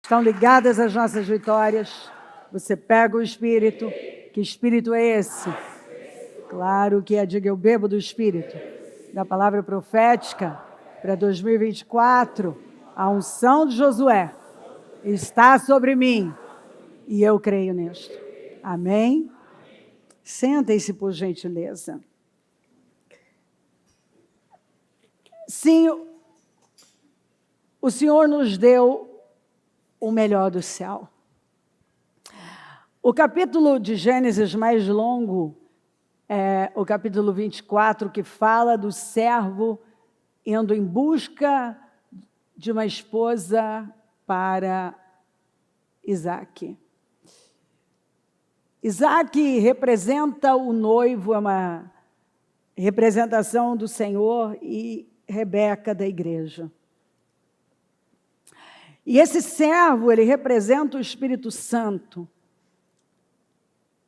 Estão ligadas as nossas vitórias? Você pega o Espírito. Que Espírito é esse? Claro que é, diga, eu bebo do Espírito. Da palavra profética para 2024, a unção de Josué está sobre mim e eu creio nisto. Amém? Sentem-se, por gentileza. Sim, o Senhor nos deu o melhor do céu. O capítulo de Gênesis mais longo é o capítulo 24, que fala do servo indo em busca de uma esposa para Isaac. Isaac representa o noivo, é uma representação do Senhor, e Rebeca da igreja. E esse servo, ele representa o Espírito Santo,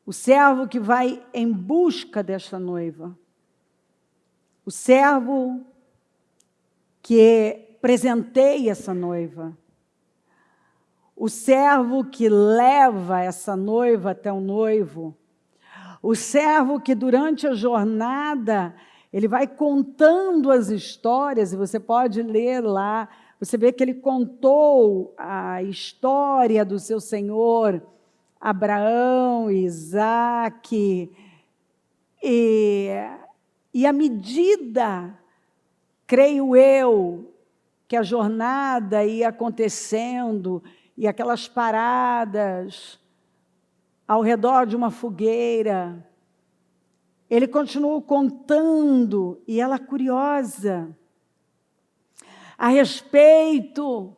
o servo que vai em busca desta noiva, o servo que presenteia essa noiva, o servo que leva essa noiva até o noivo, o servo que durante a jornada, ele vai contando as histórias, e você pode ler lá, você vê que ele contou a história do seu senhor, Abraão, Isaac, e à medida, creio eu, que a jornada ia acontecendo, e aquelas paradas ao redor de uma fogueira, ele continuou contando, e ela curiosa, a respeito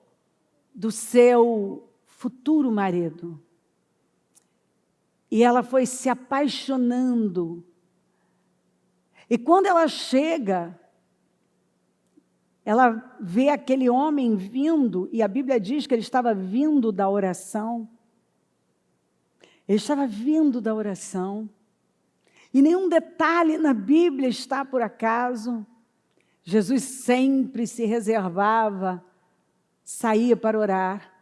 do seu futuro marido. E ela foi se apaixonando. E quando ela chega, ela vê aquele homem vindo, e a Bíblia diz que ele estava vindo da oração. Ele estava vindo da oração. E nenhum detalhe na Bíblia está por acaso. Jesus sempre se reservava, saía para orar.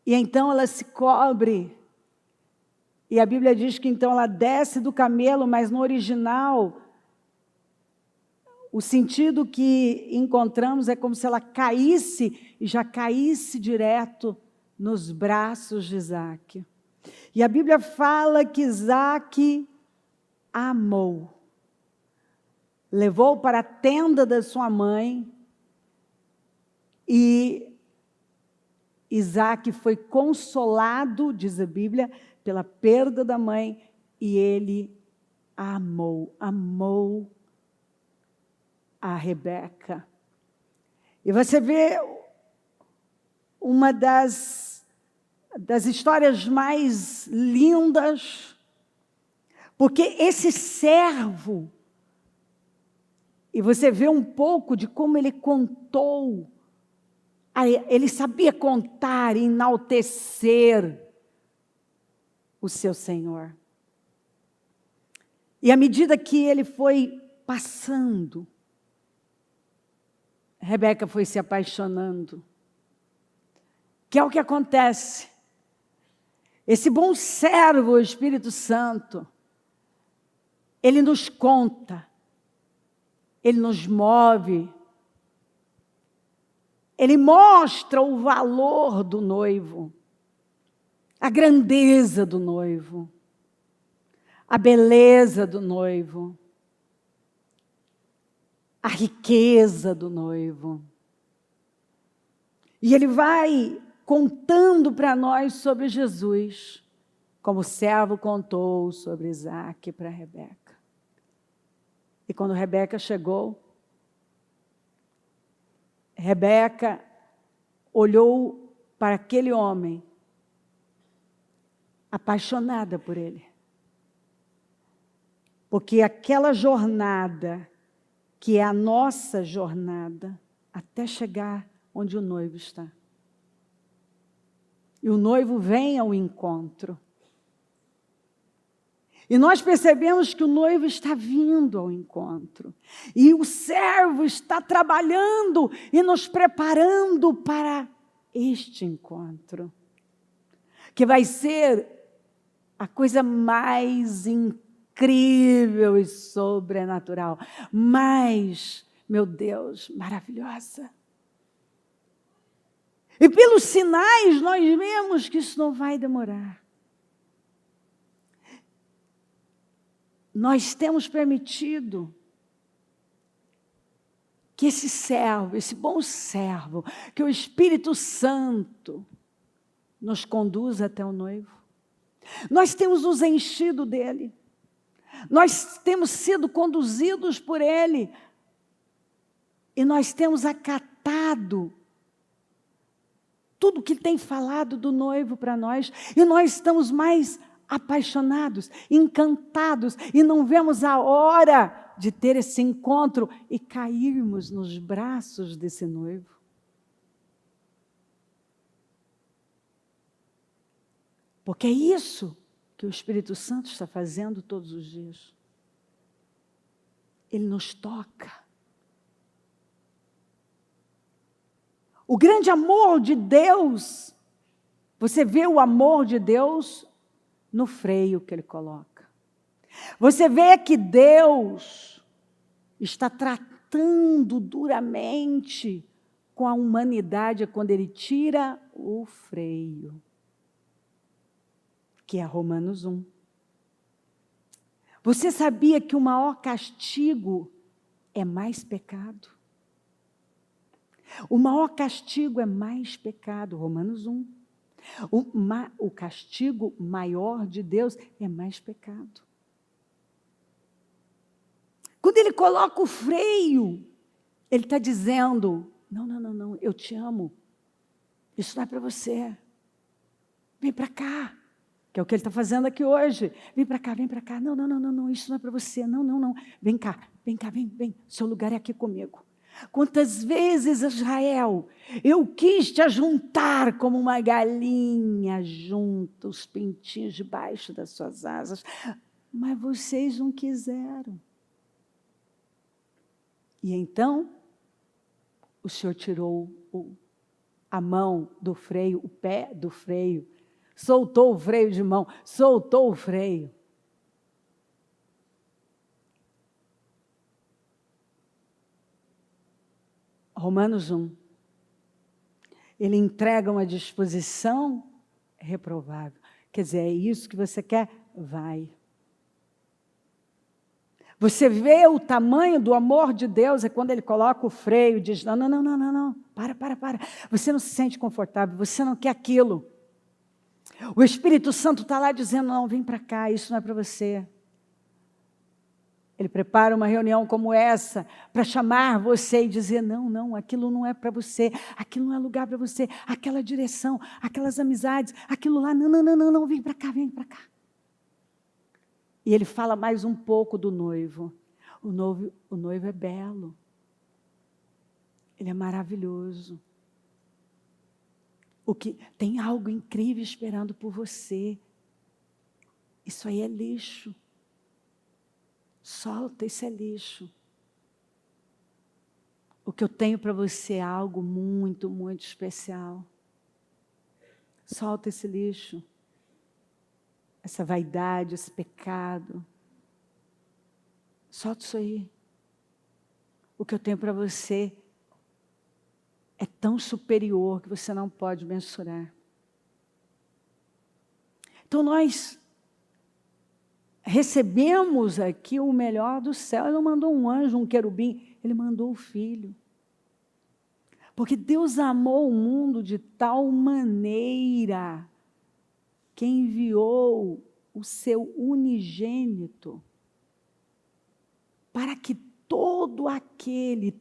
E então ela se cobre. E a Bíblia diz que então ela desce do camelo, mas no original, o sentido que encontramos é como se ela caísse, e já caísse direto nos braços de Isaac. E a Bíblia fala que Isaac amou. Levou para a tenda da sua mãe, e Isaac foi consolado, diz a Bíblia, pela perda da mãe, e ele amou a Rebeca. E você vê uma das histórias mais lindas, porque esse servo, e você vê um pouco de como ele contou, ele sabia contar e enaltecer o seu Senhor. E à medida que ele foi passando, Rebeca foi se apaixonando. Que é o que acontece. Esse bom servo, o Espírito Santo, ele nos conta, ele nos move, ele mostra o valor do noivo, a grandeza do noivo, a beleza do noivo, a riqueza do noivo. E ele vai contando para nós sobre Jesus, como o servo contou sobre Isaac para Rebeca. E quando Rebeca chegou, Rebeca olhou para aquele homem, apaixonada por ele. Porque aquela jornada, que é a nossa jornada, até chegar onde o noivo está. E o noivo vem ao encontro. E nós percebemos que o noivo está vindo ao encontro. E o servo está trabalhando e nos preparando para este encontro, que vai ser a coisa mais incrível e sobrenatural, mais, meu Deus, maravilhosa. E pelos sinais nós vemos que isso não vai demorar. Nós temos permitido que esse servo, esse bom servo, que o Espírito Santo nos conduza até o noivo. Nós temos nos enchido dele. Nós temos sido conduzidos por ele. E nós temos acatado tudo que tem falado do noivo para nós. E nós estamos mais apaixonados, encantados, e não vemos a hora de ter esse encontro e cairmos nos braços desse noivo. Porque é isso que o Espírito Santo está fazendo todos os dias. Ele nos toca. O grande amor de Deus, você vê o amor de Deus no freio que Ele coloca. Você vê que Deus está tratando duramente com a humanidade quando Ele tira o freio, que é Romanos 1. Você sabia que o maior castigo é mais pecado? O maior castigo é mais pecado, Romanos 1. O castigo maior de Deus é mais pecado. Quando Ele coloca o freio, Ele está dizendo, não, eu te amo. Isso não é para você. Vem para cá. Que é o que Ele está fazendo aqui hoje. Vem para cá. Não, isso não é para você. Não. Vem cá, vem. Seu lugar é aqui comigo. Quantas vezes, Israel, eu quis te ajuntar como uma galinha junta os pintinhos debaixo das suas asas, mas vocês não quiseram. E então, o Senhor tirou a mão do freio, o pé do freio, soltou o freio de mão, soltou o freio. Romanos 1. Ele entrega uma disposição reprovável. Quer dizer, é isso que você quer? Vai. Você vê o tamanho do amor de Deus, é quando Ele coloca o freio e diz, não, para. Você não se sente confortável, você não quer aquilo. O Espírito Santo está lá dizendo, não, vem para cá, isso não é para você. Ele prepara uma reunião como essa para chamar você e dizer, não, aquilo não é para você, aquilo não é lugar para você, aquela direção, aquelas amizades, aquilo lá, não, vem para cá. E Ele fala mais um pouco do noivo. O noivo é belo. Ele é maravilhoso. Tem algo incrível esperando por você. Isso aí é lixo. Solta, isso é lixo. O que eu tenho para você é algo muito, muito especial. Solta esse lixo. Essa vaidade, esse pecado. Solta isso aí. O que eu tenho para você é tão superior que você não pode mensurar. Então nós recebemos aqui o melhor do céu. Ele não mandou um anjo, um querubim, Ele mandou o Filho. Porque Deus amou o mundo de tal maneira que enviou o seu unigênito para que todo aquele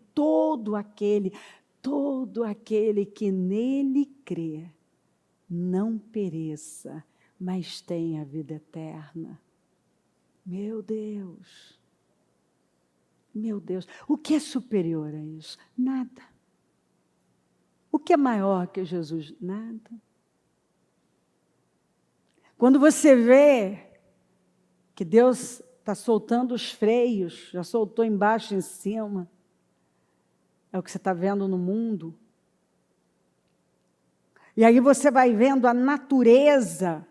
que nele crê não pereça, mas tenha a vida eterna. Meu Deus, o que é superior a isso? Nada. O que é maior que Jesus? Nada. Quando você vê que Deus está soltando os freios, já soltou embaixo e em cima, é o que você está vendo no mundo, E aí você vai vendo a natureza,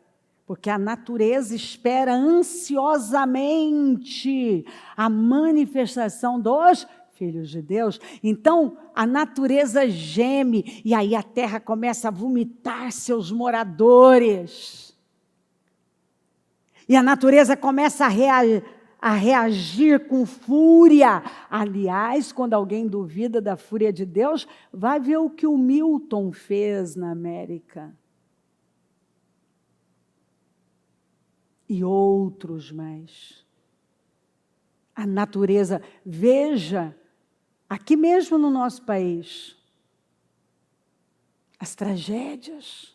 porque a natureza espera ansiosamente a manifestação dos filhos de Deus. Então, a natureza geme, e aí a terra começa a vomitar seus moradores. E a natureza começa a reagir com fúria. Aliás, quando alguém duvida da fúria de Deus, vai ver o que o Milton fez na América. E outros mais. A natureza, veja, aqui mesmo no nosso país, as tragédias.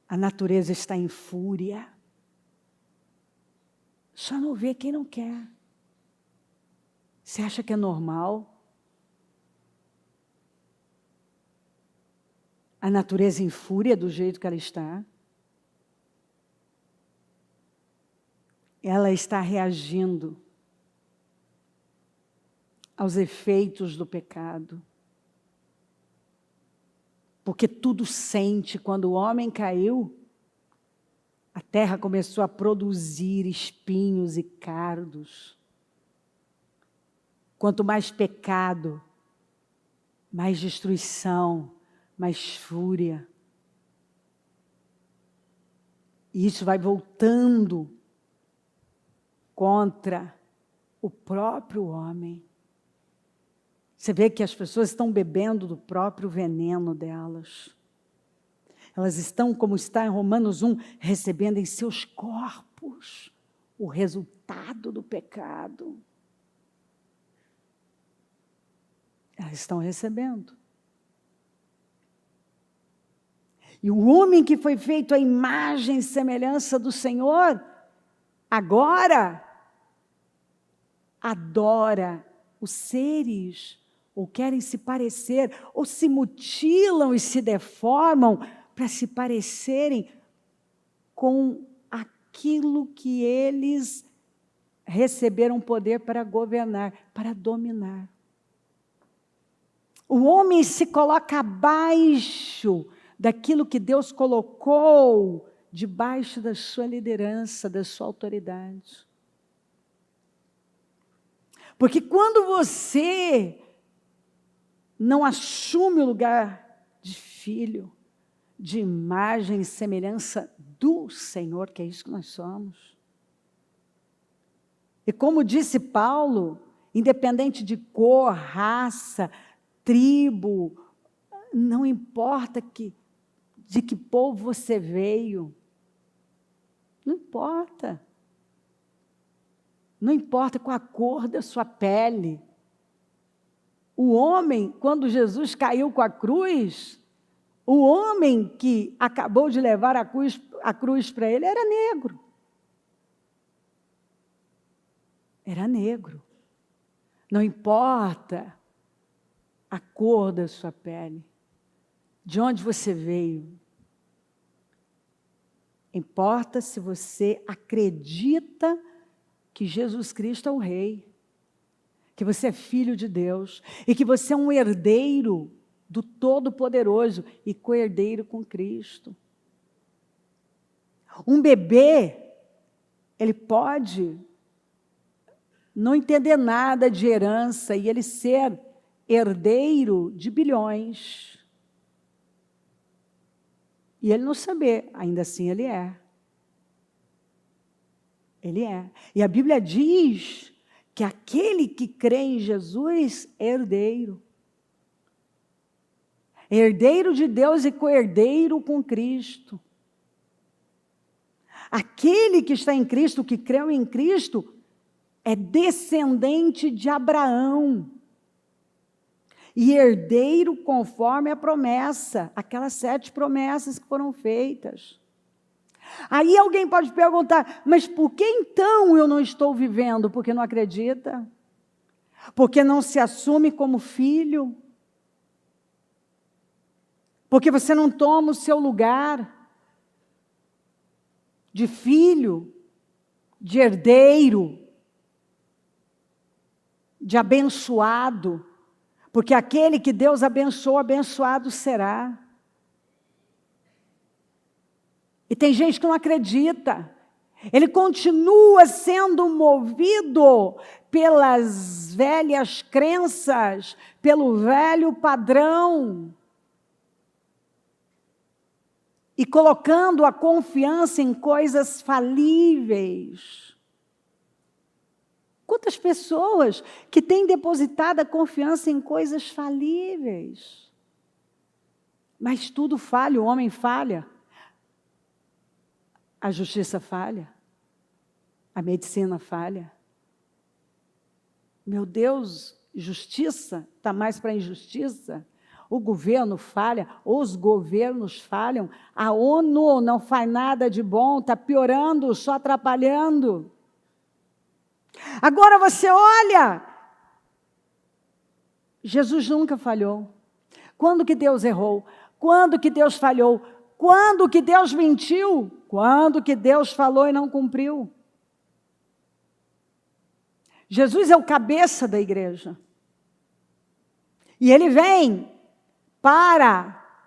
A natureza está em fúria. Só não vê quem não quer. Você acha que é normal? A natureza em fúria do jeito que ela está? Ela está reagindo aos efeitos do pecado. Porque tudo sente, quando o homem caiu, a terra começou a produzir espinhos e cardos. Quanto mais pecado, mais destruição, mais fúria. E isso vai voltando contra o próprio homem. Você vê que as pessoas estão bebendo do próprio veneno delas. Elas estão, como está em Romanos 1, recebendo em seus corpos o resultado do pecado. Elas estão recebendo. E o homem que foi feito à imagem e semelhança do Senhor, agora adora os seres, ou querem se parecer, ou se mutilam e se deformam para se parecerem com aquilo que eles receberam poder para governar, para dominar. O homem se coloca abaixo daquilo que Deus colocou debaixo da sua liderança, da sua autoridade. Porque quando você não assume o lugar de filho, de imagem e semelhança do Senhor, que é isso que nós somos. E como disse Paulo, independente de cor, raça, tribo, não importa de que povo você veio, não importa. Não importa qual a cor da sua pele. O homem, quando Jesus caiu com a cruz, o homem que acabou de levar a cruz para ele era negro. Era negro. Não importa a cor da sua pele, de onde você veio. Importa se você acredita que Jesus Cristo é o Rei, que você é filho de Deus e que você é um herdeiro do Todo-Poderoso e co-herdeiro com Cristo. Um bebê, ele pode não entender nada de herança e ele ser herdeiro de bilhões. E ele não saber, ainda assim ele é. Ele é. E a Bíblia diz que aquele que crê em Jesus é herdeiro. Herdeiro de Deus e co-herdeiro com Cristo. Aquele que está em Cristo, que creu em Cristo, é descendente de Abraão. E herdeiro conforme a promessa, aquelas 7 promessas que foram feitas. Aí alguém pode perguntar, mas por que então eu não estou vivendo? Porque não acredita? Porque não se assume como filho? Porque você não toma o seu lugar de filho, de herdeiro, de abençoado? Porque aquele que Deus abençoou, abençoado será. E tem gente que não acredita. Ele continua sendo movido pelas velhas crenças, pelo velho padrão. E colocando a confiança em coisas falíveis. Quantas pessoas que têm depositado a confiança em coisas falíveis? Mas tudo falha, o homem falha. A justiça falha. A medicina falha. Meu Deus, justiça está mais para injustiça. O governo falha, os governos falham. A ONU não faz nada de bom, está piorando, só atrapalhando. Agora você olha, Jesus nunca falhou. Quando que Deus errou? Quando que Deus falhou? Quando que Deus mentiu? Quando que Deus falou e não cumpriu? Jesus é o cabeça da igreja. E ele vem para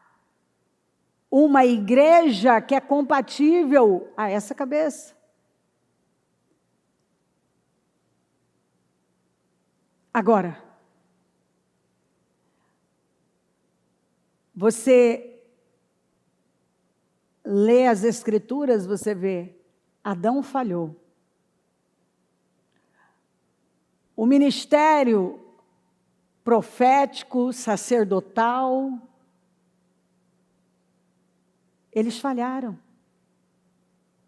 uma igreja que é compatível a essa cabeça. Agora, você lê as Escrituras, você vê, Adão falhou. O ministério profético, sacerdotal, eles falharam.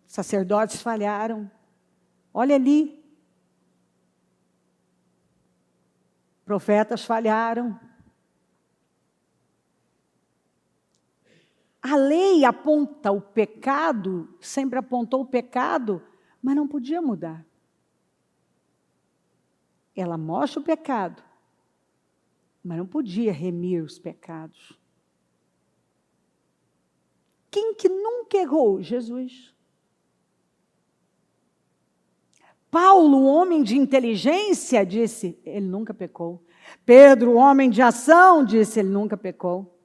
Sacerdotes falharam. Olha ali. Profetas falharam. A lei aponta o pecado, sempre apontou o pecado, mas não podia mudar. Ela mostra o pecado, mas não podia remir os pecados. Quem que nunca errou? Jesus. Paulo, homem de inteligência, disse, ele nunca pecou. Pedro, homem de ação, disse, ele nunca pecou.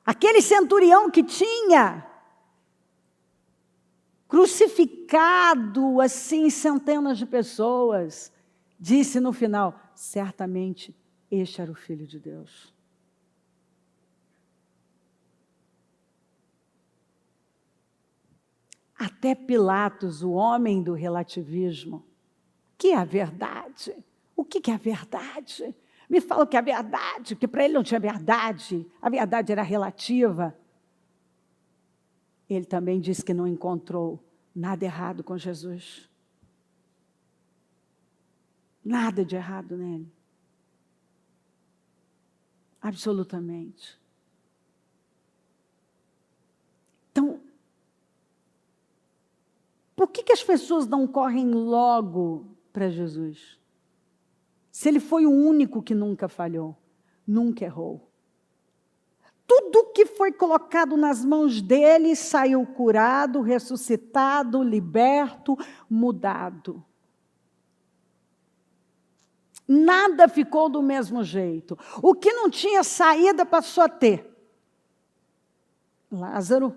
Aquele centurião que tinha crucificado assim centenas de pessoas, disse no final, certamente este era o Filho de Deus. Até Pilatos, o homem do relativismo, que é a verdade? O que é a verdade? Me fala o que é a verdade, porque para ele não tinha verdade, a verdade era relativa. Ele também disse que não encontrou nada errado com Jesus. Nada de errado nele. Absolutamente. Então, por que as pessoas não correm logo para Jesus? Se ele foi o único que nunca falhou, nunca errou. Tudo que foi colocado nas mãos dele saiu curado, ressuscitado, liberto, mudado. Nada ficou do mesmo jeito. O que não tinha saída passou a ter. Lázaro,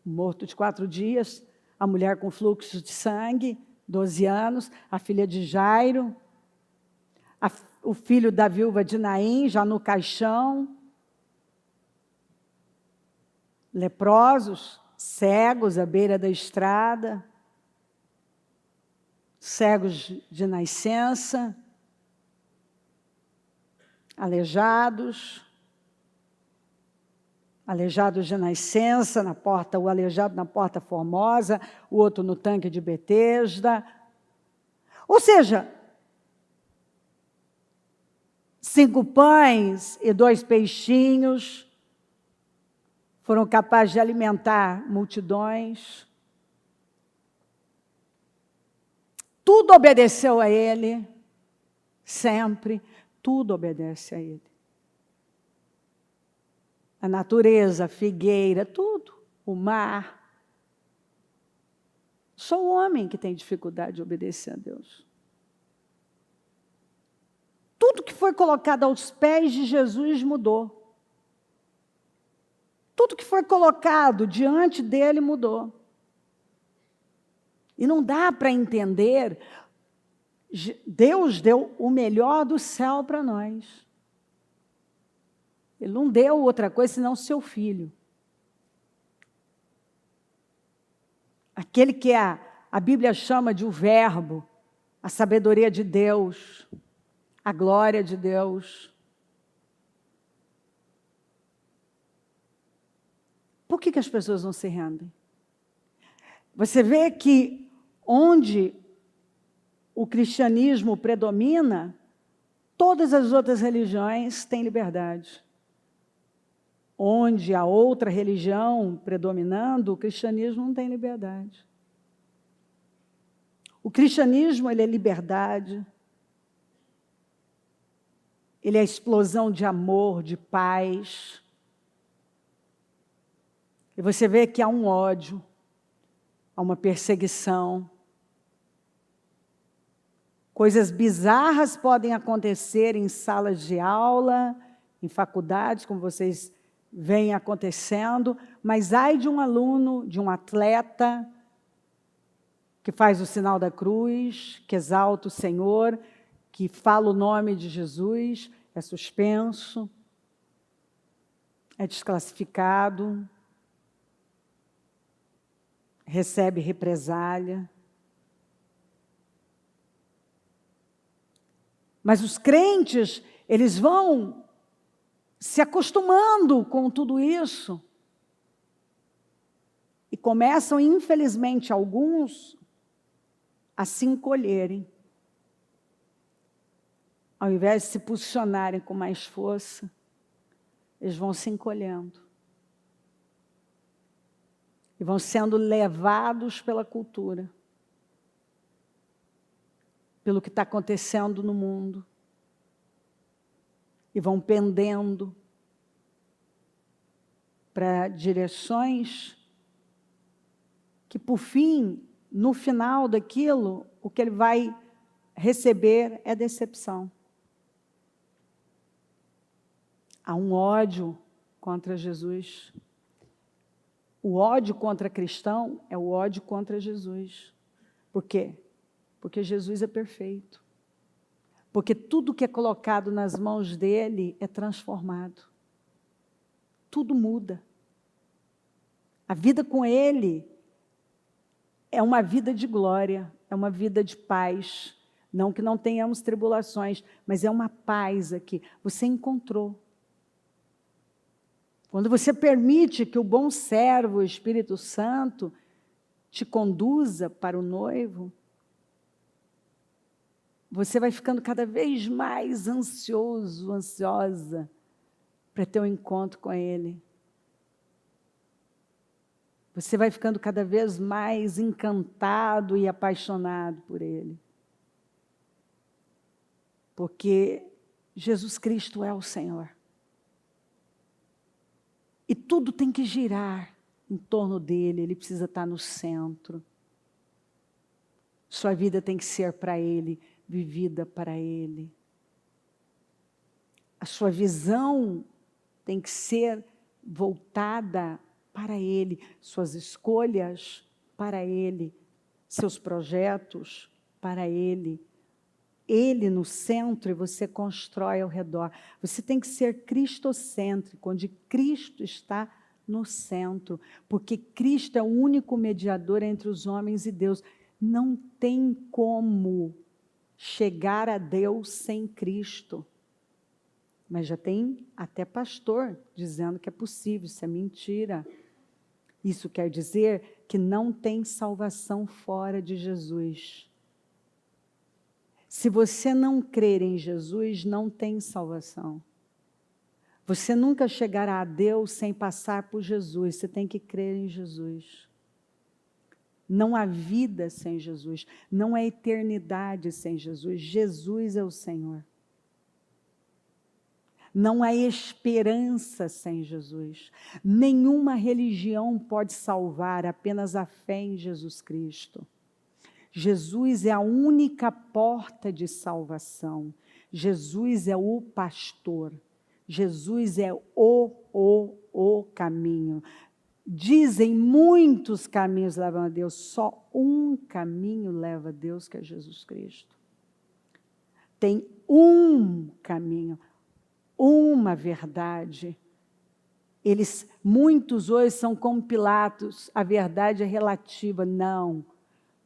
morto de 4 dias, a mulher com fluxo de sangue, 12 anos, a filha de Jairo, o filho da viúva de Naim, já no caixão, leprosos, cegos à beira da estrada, cegos de nascença, aleijados de nascença, na porta, o aleijado na Porta Formosa, o outro no tanque de Betesda. Ou seja, 5 pães e 2 peixinhos foram capazes de alimentar multidões. Tudo obedeceu a ele, sempre, tudo obedece a ele. A natureza, a figueira, tudo, o mar. Só o homem que tem dificuldade de obedecer a Deus. Tudo que foi colocado aos pés de Jesus mudou. Tudo que foi colocado diante dele mudou. E não dá para entender, Deus deu o melhor do céu para nós. Ele não deu outra coisa senão o seu filho. Aquele que a Bíblia chama de o verbo, a sabedoria de Deus, a glória de Deus. Por que as pessoas não se rendem? Você vê que onde o cristianismo predomina, todas as outras religiões têm liberdade. Onde a outra religião predominando, o cristianismo não tem liberdade. O cristianismo, ele é liberdade, ele é explosão de amor, de paz. E você vê que há um ódio, há uma perseguição. Coisas bizarras podem acontecer em salas de aula, em faculdades, como vocês veem acontecendo, mas ai de um aluno, de um atleta, que faz o sinal da cruz, que exalta o Senhor, que fala o nome de Jesus, é suspenso, é desclassificado, recebe represália. Mas os crentes, eles vão se acostumando com tudo isso e começam, infelizmente, alguns a se encolherem, ao invés de se posicionarem com mais força, eles vão se encolhendo e vão sendo levados pela cultura, pelo que está acontecendo no mundo, e vão pendendo para direções que, por fim, no final daquilo, o que ele vai receber é decepção. Há um ódio contra Jesus. O ódio contra cristão é o ódio contra Jesus. Por quê? Porque Jesus é perfeito. Porque tudo que é colocado nas mãos dele é transformado. Tudo muda. A vida com ele é uma vida de glória, é uma vida de paz. Não que não tenhamos tribulações, mas é uma paz aqui. Você encontrou. Quando você permite que o bom servo, o Espírito Santo, te conduza para o noivo, você vai ficando cada vez mais ansioso, ansiosa, para ter um encontro com ele. Você vai ficando cada vez mais encantado e apaixonado por ele. Porque Jesus Cristo é o Senhor. E tudo tem que girar em torno dele, ele precisa estar no centro. Sua vida tem que ser para ele, vivida para ele. A sua visão tem que ser voltada para ele, suas escolhas para ele, seus projetos para ele. Ele no centro e você constrói ao redor. Você tem que ser cristocêntrico, onde Cristo está no centro, porque Cristo é o único mediador entre os homens e Deus. Não tem como chegar a Deus sem Cristo. Mas já tem até pastor dizendo que é possível, isso é mentira. Isso quer dizer que não tem salvação fora de Jesus. Se você não crer em Jesus, não tem salvação. Você nunca chegará a Deus sem passar por Jesus, você tem que crer em Jesus. Não há vida sem Jesus, não há eternidade sem Jesus. Jesus é o Senhor. Não há esperança sem Jesus. Nenhuma religião pode salvar, apenas a fé em Jesus Cristo. Jesus é a única porta de salvação. Jesus é o pastor. Jesus é o caminho. Dizem muitos caminhos levam a Deus, só um caminho leva a Deus, que é Jesus Cristo. Tem um caminho, uma verdade. Muitos hoje são como Pilatos, a verdade é relativa. Não,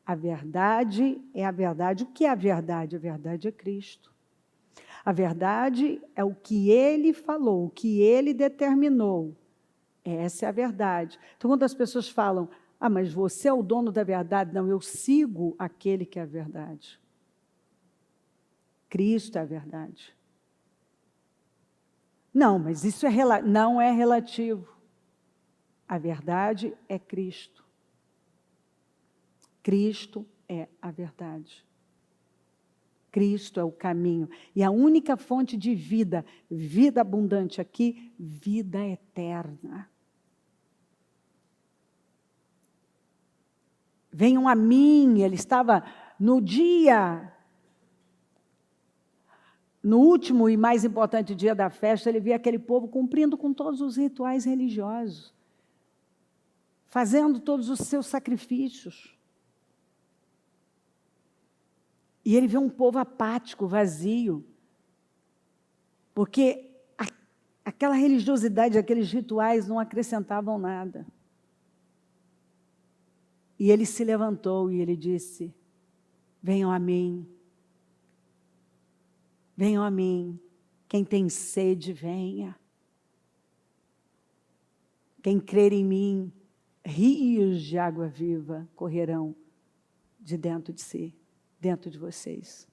a verdade é a verdade. O que é a verdade? A verdade é Cristo. A verdade é o que Ele falou, o que Ele determinou. Essa é a verdade. Então, quando as pessoas falam, mas você é o dono da verdade. Não, eu sigo aquele que é a verdade. Cristo é a verdade. Não, mas isso não é relativo. A verdade é Cristo. Cristo é a verdade. Cristo é o caminho. E a única fonte de vida, vida abundante aqui, vida eterna. Venham a mim. Ele estava no último e mais importante dia da festa, ele via aquele povo cumprindo com todos os rituais religiosos, fazendo todos os seus sacrifícios. E ele vê um povo apático, vazio, porque aquela religiosidade, aqueles rituais não acrescentavam nada. E ele se levantou e ele disse, venham a mim. Venham a mim, quem tem sede, venha. Quem crer em mim, rios de água viva correrão de dentro de si, dentro de vocês.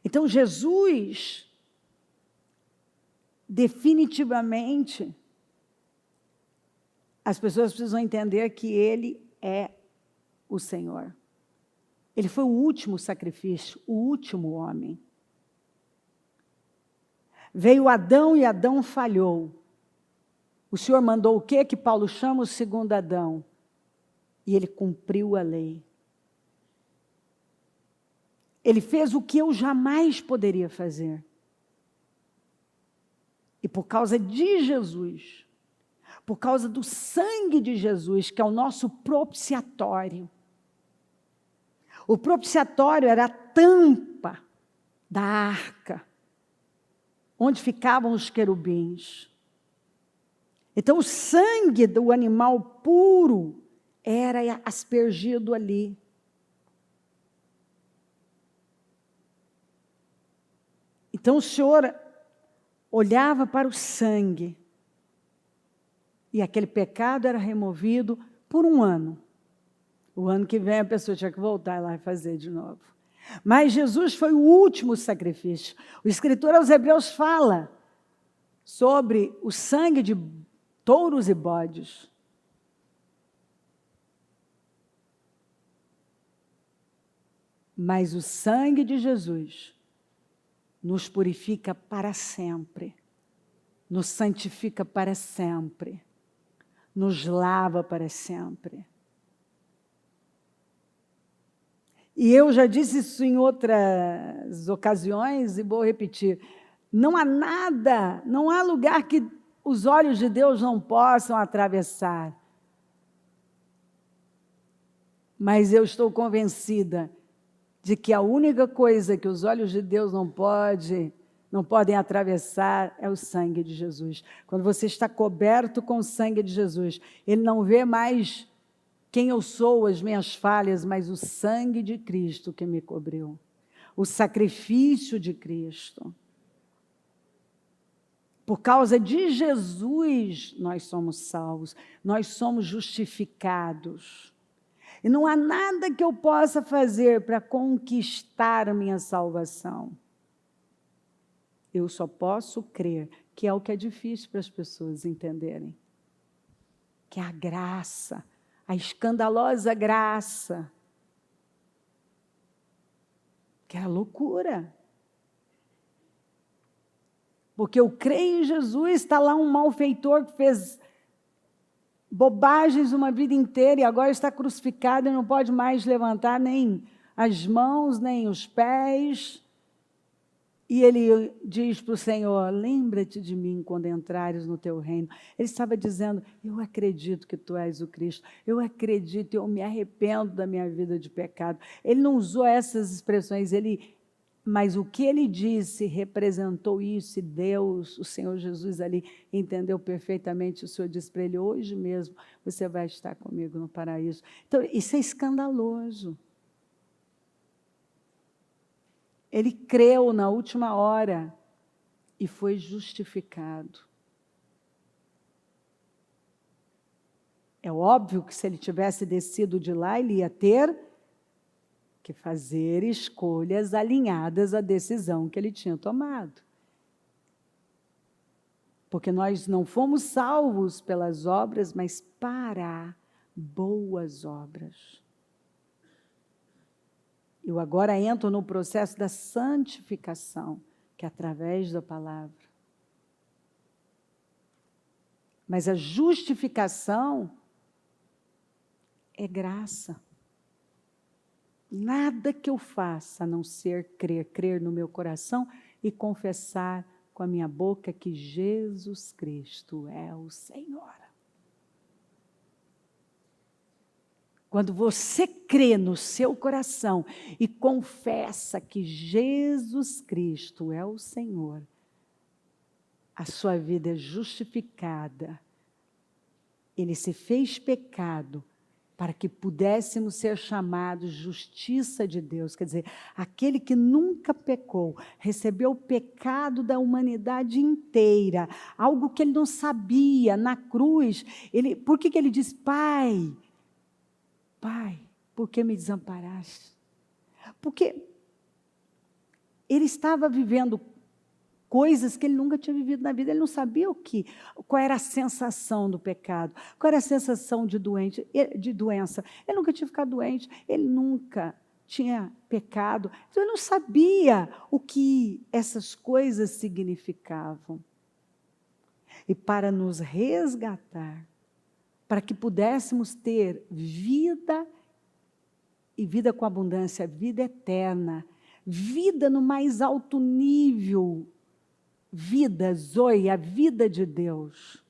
Então, Jesus, definitivamente, as pessoas precisam entender que Ele é o Senhor. Ele foi o último sacrifício, o último homem. Veio Adão e Adão falhou. O Senhor mandou o quê? Que Paulo chama o segundo Adão. E ele cumpriu a lei. Ele fez o que eu jamais poderia fazer. E por causa de Jesus, por causa do sangue de Jesus, que é o nosso propiciatório. O propiciatório era a tampa da arca, onde ficavam os querubins. Então, o sangue do animal puro era aspergido ali. Então, o Senhor olhava para o sangue, e aquele pecado era removido por um ano. O ano que vem a pessoa tinha que voltar lá e fazer de novo. Mas Jesus foi o último sacrifício. O escritor aos Hebreus fala sobre o sangue de touros e bodes. Mas o sangue de Jesus nos purifica para sempre, nos santifica para sempre, nos lava para sempre. E eu já disse isso em outras ocasiões e vou repetir. Não há nada, não há lugar que os olhos de Deus não possam atravessar. Mas eu estou convencida de que a única coisa que os olhos de Deus não podem atravessar é o sangue de Jesus. Quando você está coberto com o sangue de Jesus, Ele não vê mais quem eu sou, as minhas falhas, mas o sangue de Cristo que me cobriu. O sacrifício de Cristo. Por causa de Jesus, nós somos salvos, nós somos justificados. E não há nada que eu possa fazer para conquistar a minha salvação. Eu só posso crer, que é o que é difícil para as pessoas entenderem. Que é a graça, a escandalosa graça. Que é a loucura. Porque eu creio em Jesus, está lá um malfeitor que fez bobagens uma vida inteira e agora está crucificado e não pode mais levantar nem as mãos, nem os pés. E ele diz para o Senhor, lembra-te de mim quando entrares no teu reino. Ele estava dizendo, eu acredito que tu és o Cristo, eu acredito, eu me arrependo da minha vida de pecado. Ele não usou essas expressões, mas o que ele disse representou isso, e Deus, o Senhor Jesus ali, entendeu perfeitamente. O Senhor disse para ele, hoje mesmo você vai estar comigo no paraíso. Então, isso é escandaloso. Ele creu na última hora e foi justificado. É óbvio que se ele tivesse descido de lá, ele ia ter que fazer escolhas alinhadas à decisão que ele tinha tomado. Porque nós não fomos salvos pelas obras, mas para boas obras. Eu agora entro no processo da santificação, que é através da palavra. Mas a justificação é graça. Nada que eu faça a não ser crer no meu coração e confessar com a minha boca que Jesus Cristo é o Senhor. Quando você crê no seu coração e confessa que Jesus Cristo é o Senhor, a sua vida é justificada. Ele se fez pecado para que pudéssemos ser chamados justiça de Deus. Quer dizer, aquele que nunca pecou, recebeu o pecado da humanidade inteira, algo que ele não sabia, na cruz. Por que ele diz, Pai, por que me desamparaste? Porque ele estava vivendo coisas que ele nunca tinha vivido na vida. Ele não sabia qual era a sensação do pecado, qual era a sensação de doença. Ele nunca tinha ficado doente, ele nunca tinha pecado. Então, ele não sabia o que essas coisas significavam. E para nos resgatar, para que pudéssemos ter vida, e vida com abundância, vida eterna, vida no mais alto nível, vida, Zoe, a vida de Deus.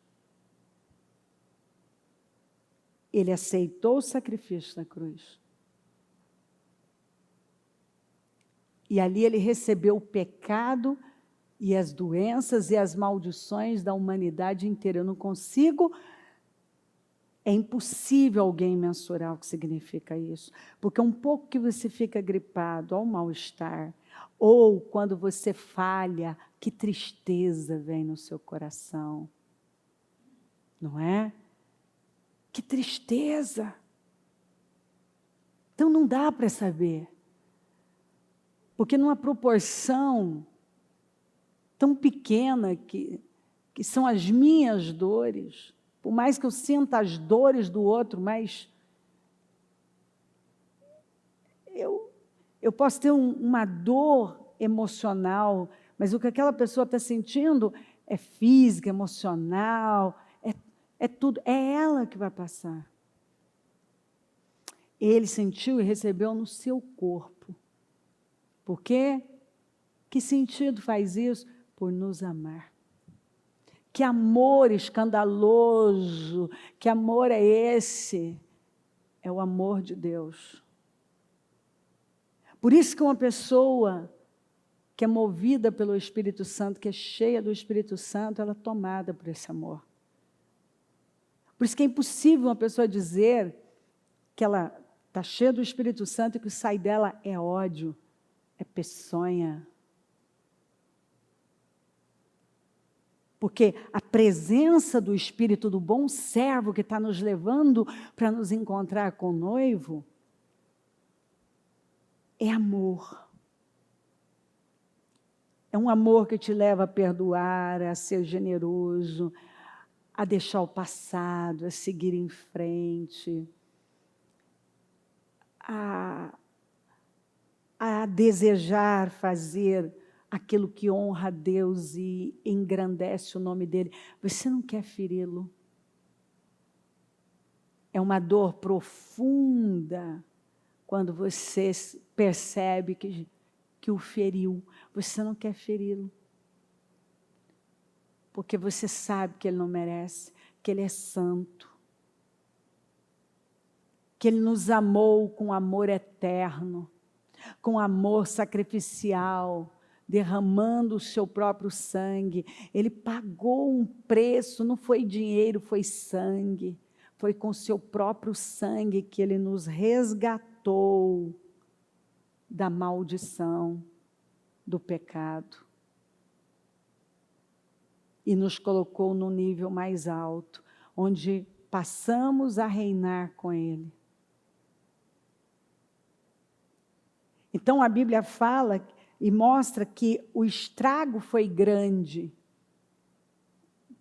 Ele aceitou o sacrifício na cruz. E ali ele recebeu o pecado e as doenças e as maldições da humanidade inteira. Eu não consigo... É impossível alguém mensurar o que significa isso, porque um pouco que você fica gripado, ou mal-estar, ou quando você falha, que tristeza vem no seu coração, não é? Que tristeza! Então não dá para saber, porque numa proporção tão pequena que são as minhas dores, por mais que eu sinta as dores do outro, mas eu posso ter uma dor emocional, mas o que aquela pessoa está sentindo é física, emocional, é tudo, é ela que vai passar. Ele sentiu e recebeu no seu corpo. Por quê? Que sentido faz isso? Por nos amar. Que amor escandaloso, que amor é esse? É o amor de Deus. Por isso que uma pessoa que é movida pelo Espírito Santo, que é cheia do Espírito Santo, ela é tomada por esse amor. Por isso que é impossível uma pessoa dizer que ela está cheia do Espírito Santo e que o que sai dela é ódio, é peçonha. Porque a presença do Espírito do bom servo que está nos levando para nos encontrar com o noivo é amor. É um amor que te leva a perdoar, a ser generoso, a deixar o passado, a seguir em frente, a desejar fazer aquilo que honra a Deus e engrandece o nome dEle. Você não quer feri-lo. É uma dor profunda quando você percebe que o feriu. Você não quer feri-lo. Porque você sabe que ele não merece, que ele é santo. Que ele nos amou com amor eterno, com amor sacrificial, derramando o seu próprio sangue. Ele pagou um preço, não foi dinheiro, foi sangue. Foi com o seu próprio sangue que ele nos resgatou da maldição, do pecado. E nos colocou no nível mais alto, onde passamos a reinar com ele. Então a Bíblia fala e mostra que o estrago foi grande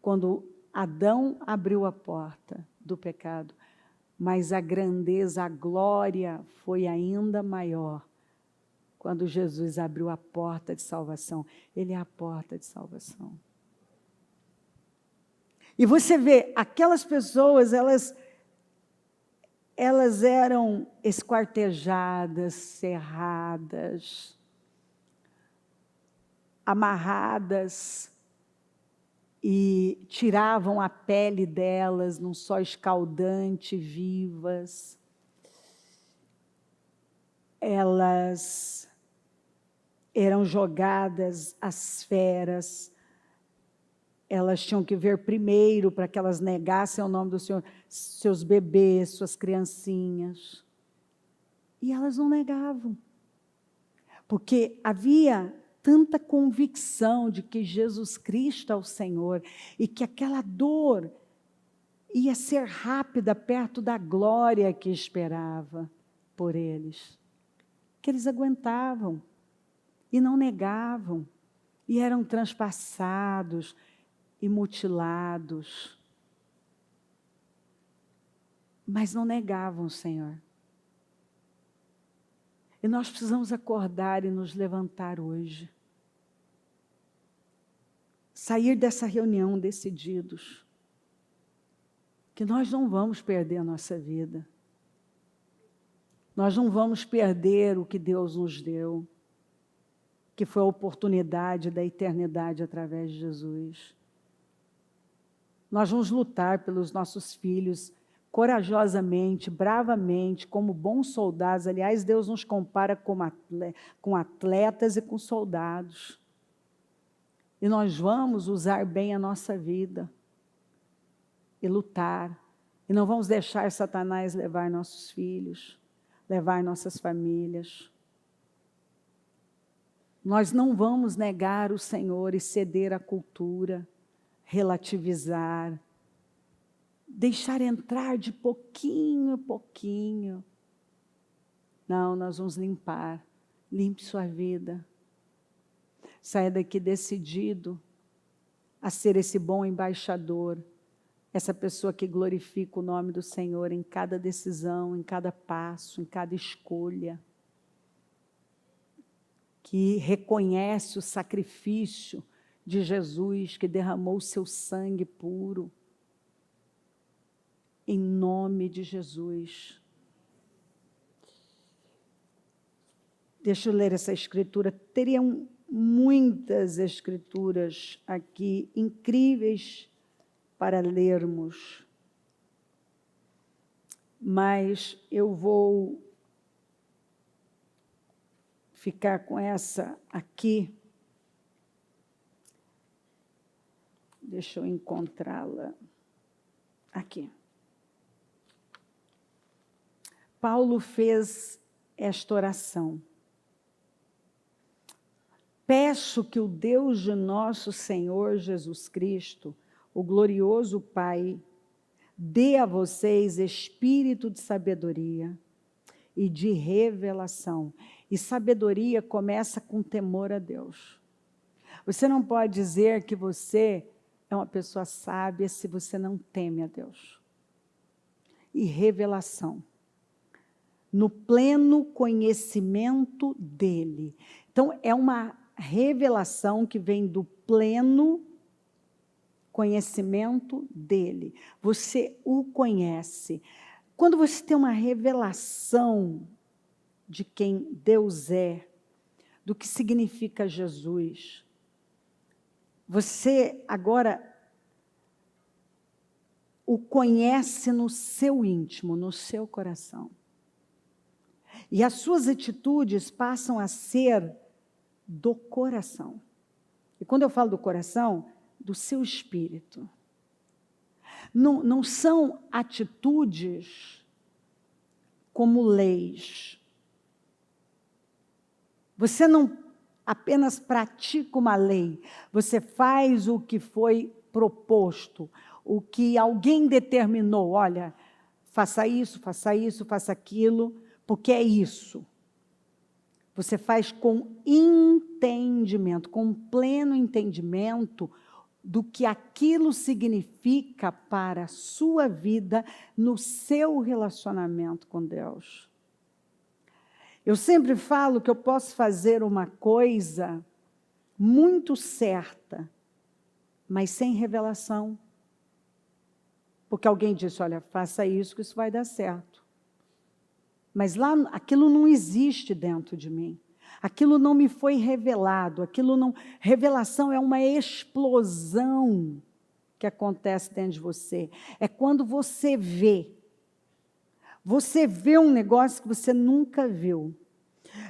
quando Adão abriu a porta do pecado, mas a grandeza, a glória foi ainda maior quando Jesus abriu a porta de salvação. Ele é a porta de salvação. E você vê, aquelas pessoas, elas eram esquartejadas, cerradas, amarradas, e tiravam a pele delas num sol escaldante, vivas. Elas eram jogadas às feras. Elas tinham que ver primeiro para que elas negassem o nome do Senhor, seus bebês, suas criancinhas. E elas não negavam. Porque havia tanta convicção de que Jesus Cristo é o Senhor e que aquela dor ia ser rápida perto da glória que esperava por eles. Que eles aguentavam e não negavam e eram transpassados e mutilados. Mas não negavam o Senhor. E nós precisamos acordar e nos levantar hoje. Sair dessa reunião decididos. Que nós não vamos perder a nossa vida. Nós não vamos perder o que Deus nos deu. Que foi a oportunidade da eternidade através de Jesus. Nós vamos lutar pelos nossos filhos corajosamente, bravamente, como bons soldados. Aliás, Deus nos compara com atletas e com soldados. E nós vamos usar bem a nossa vida e lutar. E não vamos deixar Satanás levar nossos filhos, levar nossas famílias. Nós não vamos negar o Senhor e ceder à cultura, relativizar, deixar entrar de pouquinho a pouquinho. Não, nós vamos limpar. Limpe sua vida. Saia daqui decidido a ser esse bom embaixador, essa pessoa que glorifica o nome do Senhor em cada decisão, em cada passo, em cada escolha, que reconhece o sacrifício de Jesus, que derramou o seu sangue puro, em nome de Jesus. Deixa eu ler essa escritura. Teriam muitas escrituras aqui, incríveis para lermos. Mas eu vou ficar com essa aqui. Deixa eu encontrá-la. Aqui. Paulo fez esta oração. Peço que o Deus de nosso Senhor Jesus Cristo, o glorioso Pai, dê a vocês espírito de sabedoria e de revelação. E sabedoria começa com temor a Deus. Você não pode dizer que você é uma pessoa sábia se você não teme a Deus. E revelação. No pleno conhecimento dEle. Então, é uma revelação que vem do pleno conhecimento dEle. Você o conhece. Quando você tem uma revelação de quem Deus é, do que significa Jesus. Você agora o conhece no seu íntimo, no seu coração. E as suas atitudes passam a ser do coração. E quando eu falo do coração, do seu espírito. Não são atitudes como leis. Você não apenas pratica uma lei, você faz o que foi proposto, o que alguém determinou. Olha, faça isso, faça aquilo, porque é isso. Você faz com entendimento, com pleno entendimento do que aquilo significa para a sua vida no seu relacionamento com Deus. Eu sempre falo que eu posso fazer uma coisa muito certa, mas sem revelação. Porque alguém disse, olha, faça isso que isso vai dar certo. Mas lá, aquilo não existe dentro de mim. Aquilo não me foi revelado. Revelação é uma explosão que acontece dentro de você. É quando você vê. Você vê um negócio que você nunca viu.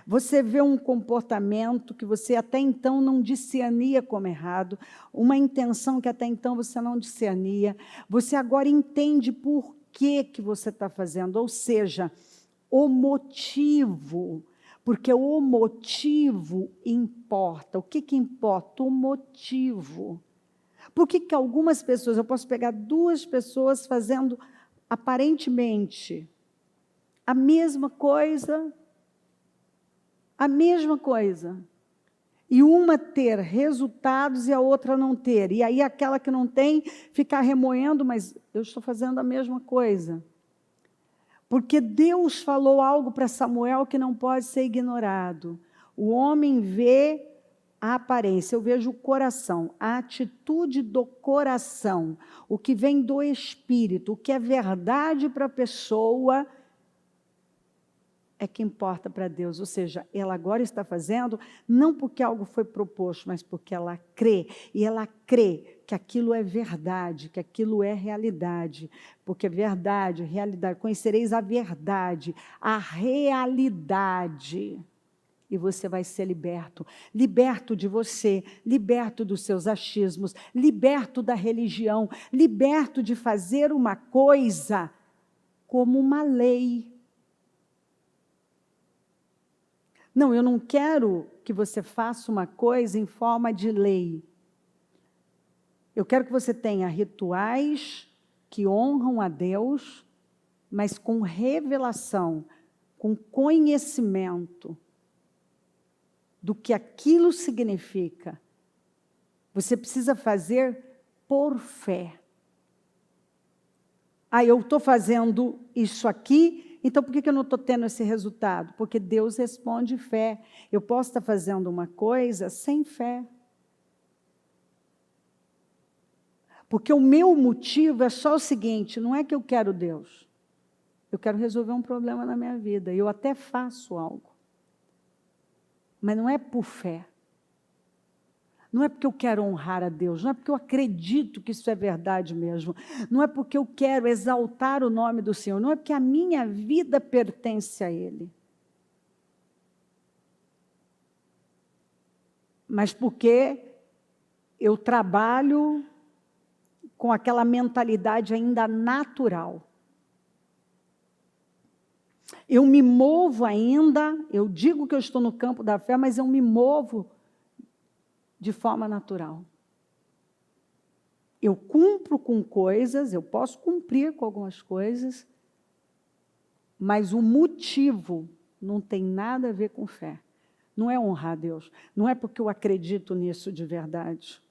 Você vê um comportamento que você até então não discernia como errado, uma intenção que até então você não discernia. Você agora entende por que você está fazendo, ou seja, o motivo, porque o motivo importa. O que importa? O motivo. Por que algumas pessoas, eu posso pegar duas pessoas fazendo aparentemente a mesma coisa, e uma ter resultados e a outra não ter, e aí aquela que não tem ficar remoendo, mas eu estou fazendo a mesma coisa. Porque Deus falou algo para Samuel que não pode ser ignorado. O homem vê a aparência, eu vejo o coração, a atitude do coração, o que vem do espírito, o que é verdade para a pessoa, é que importa para Deus. Ou seja, ela agora está fazendo, não porque algo foi proposto, mas porque ela crê. E ela crê que aquilo é verdade, que aquilo é realidade. Porque verdade, realidade, conhecereis a verdade, a realidade. E você vai ser liberto. Liberto de você, liberto dos seus achismos, liberto da religião, liberto de fazer uma coisa como uma lei. Não, eu não quero que você faça uma coisa em forma de lei. Eu quero que você tenha rituais que honram a Deus, mas com revelação, com conhecimento do que aquilo significa. Você precisa fazer por fé. Eu estou fazendo isso aqui, então por que eu não estou tendo esse resultado? Porque Deus responde fé. Eu posso estar fazendo uma coisa sem fé. Porque o meu motivo é só o seguinte, não é que eu quero Deus. Eu quero resolver um problema na minha vida. Eu até faço algo. Mas não é por fé. Não é porque eu quero honrar a Deus, não é porque eu acredito que isso é verdade mesmo, não é porque eu quero exaltar o nome do Senhor, não é porque a minha vida pertence a Ele. Mas porque eu trabalho com aquela mentalidade ainda natural. Eu me movo ainda, eu digo que eu estou no campo da fé, mas eu me movo de forma natural. Eu cumpro com coisas, eu posso cumprir com algumas coisas, mas o motivo não tem nada a ver com fé. Não é honrar a Deus, não é porque eu acredito nisso de verdade.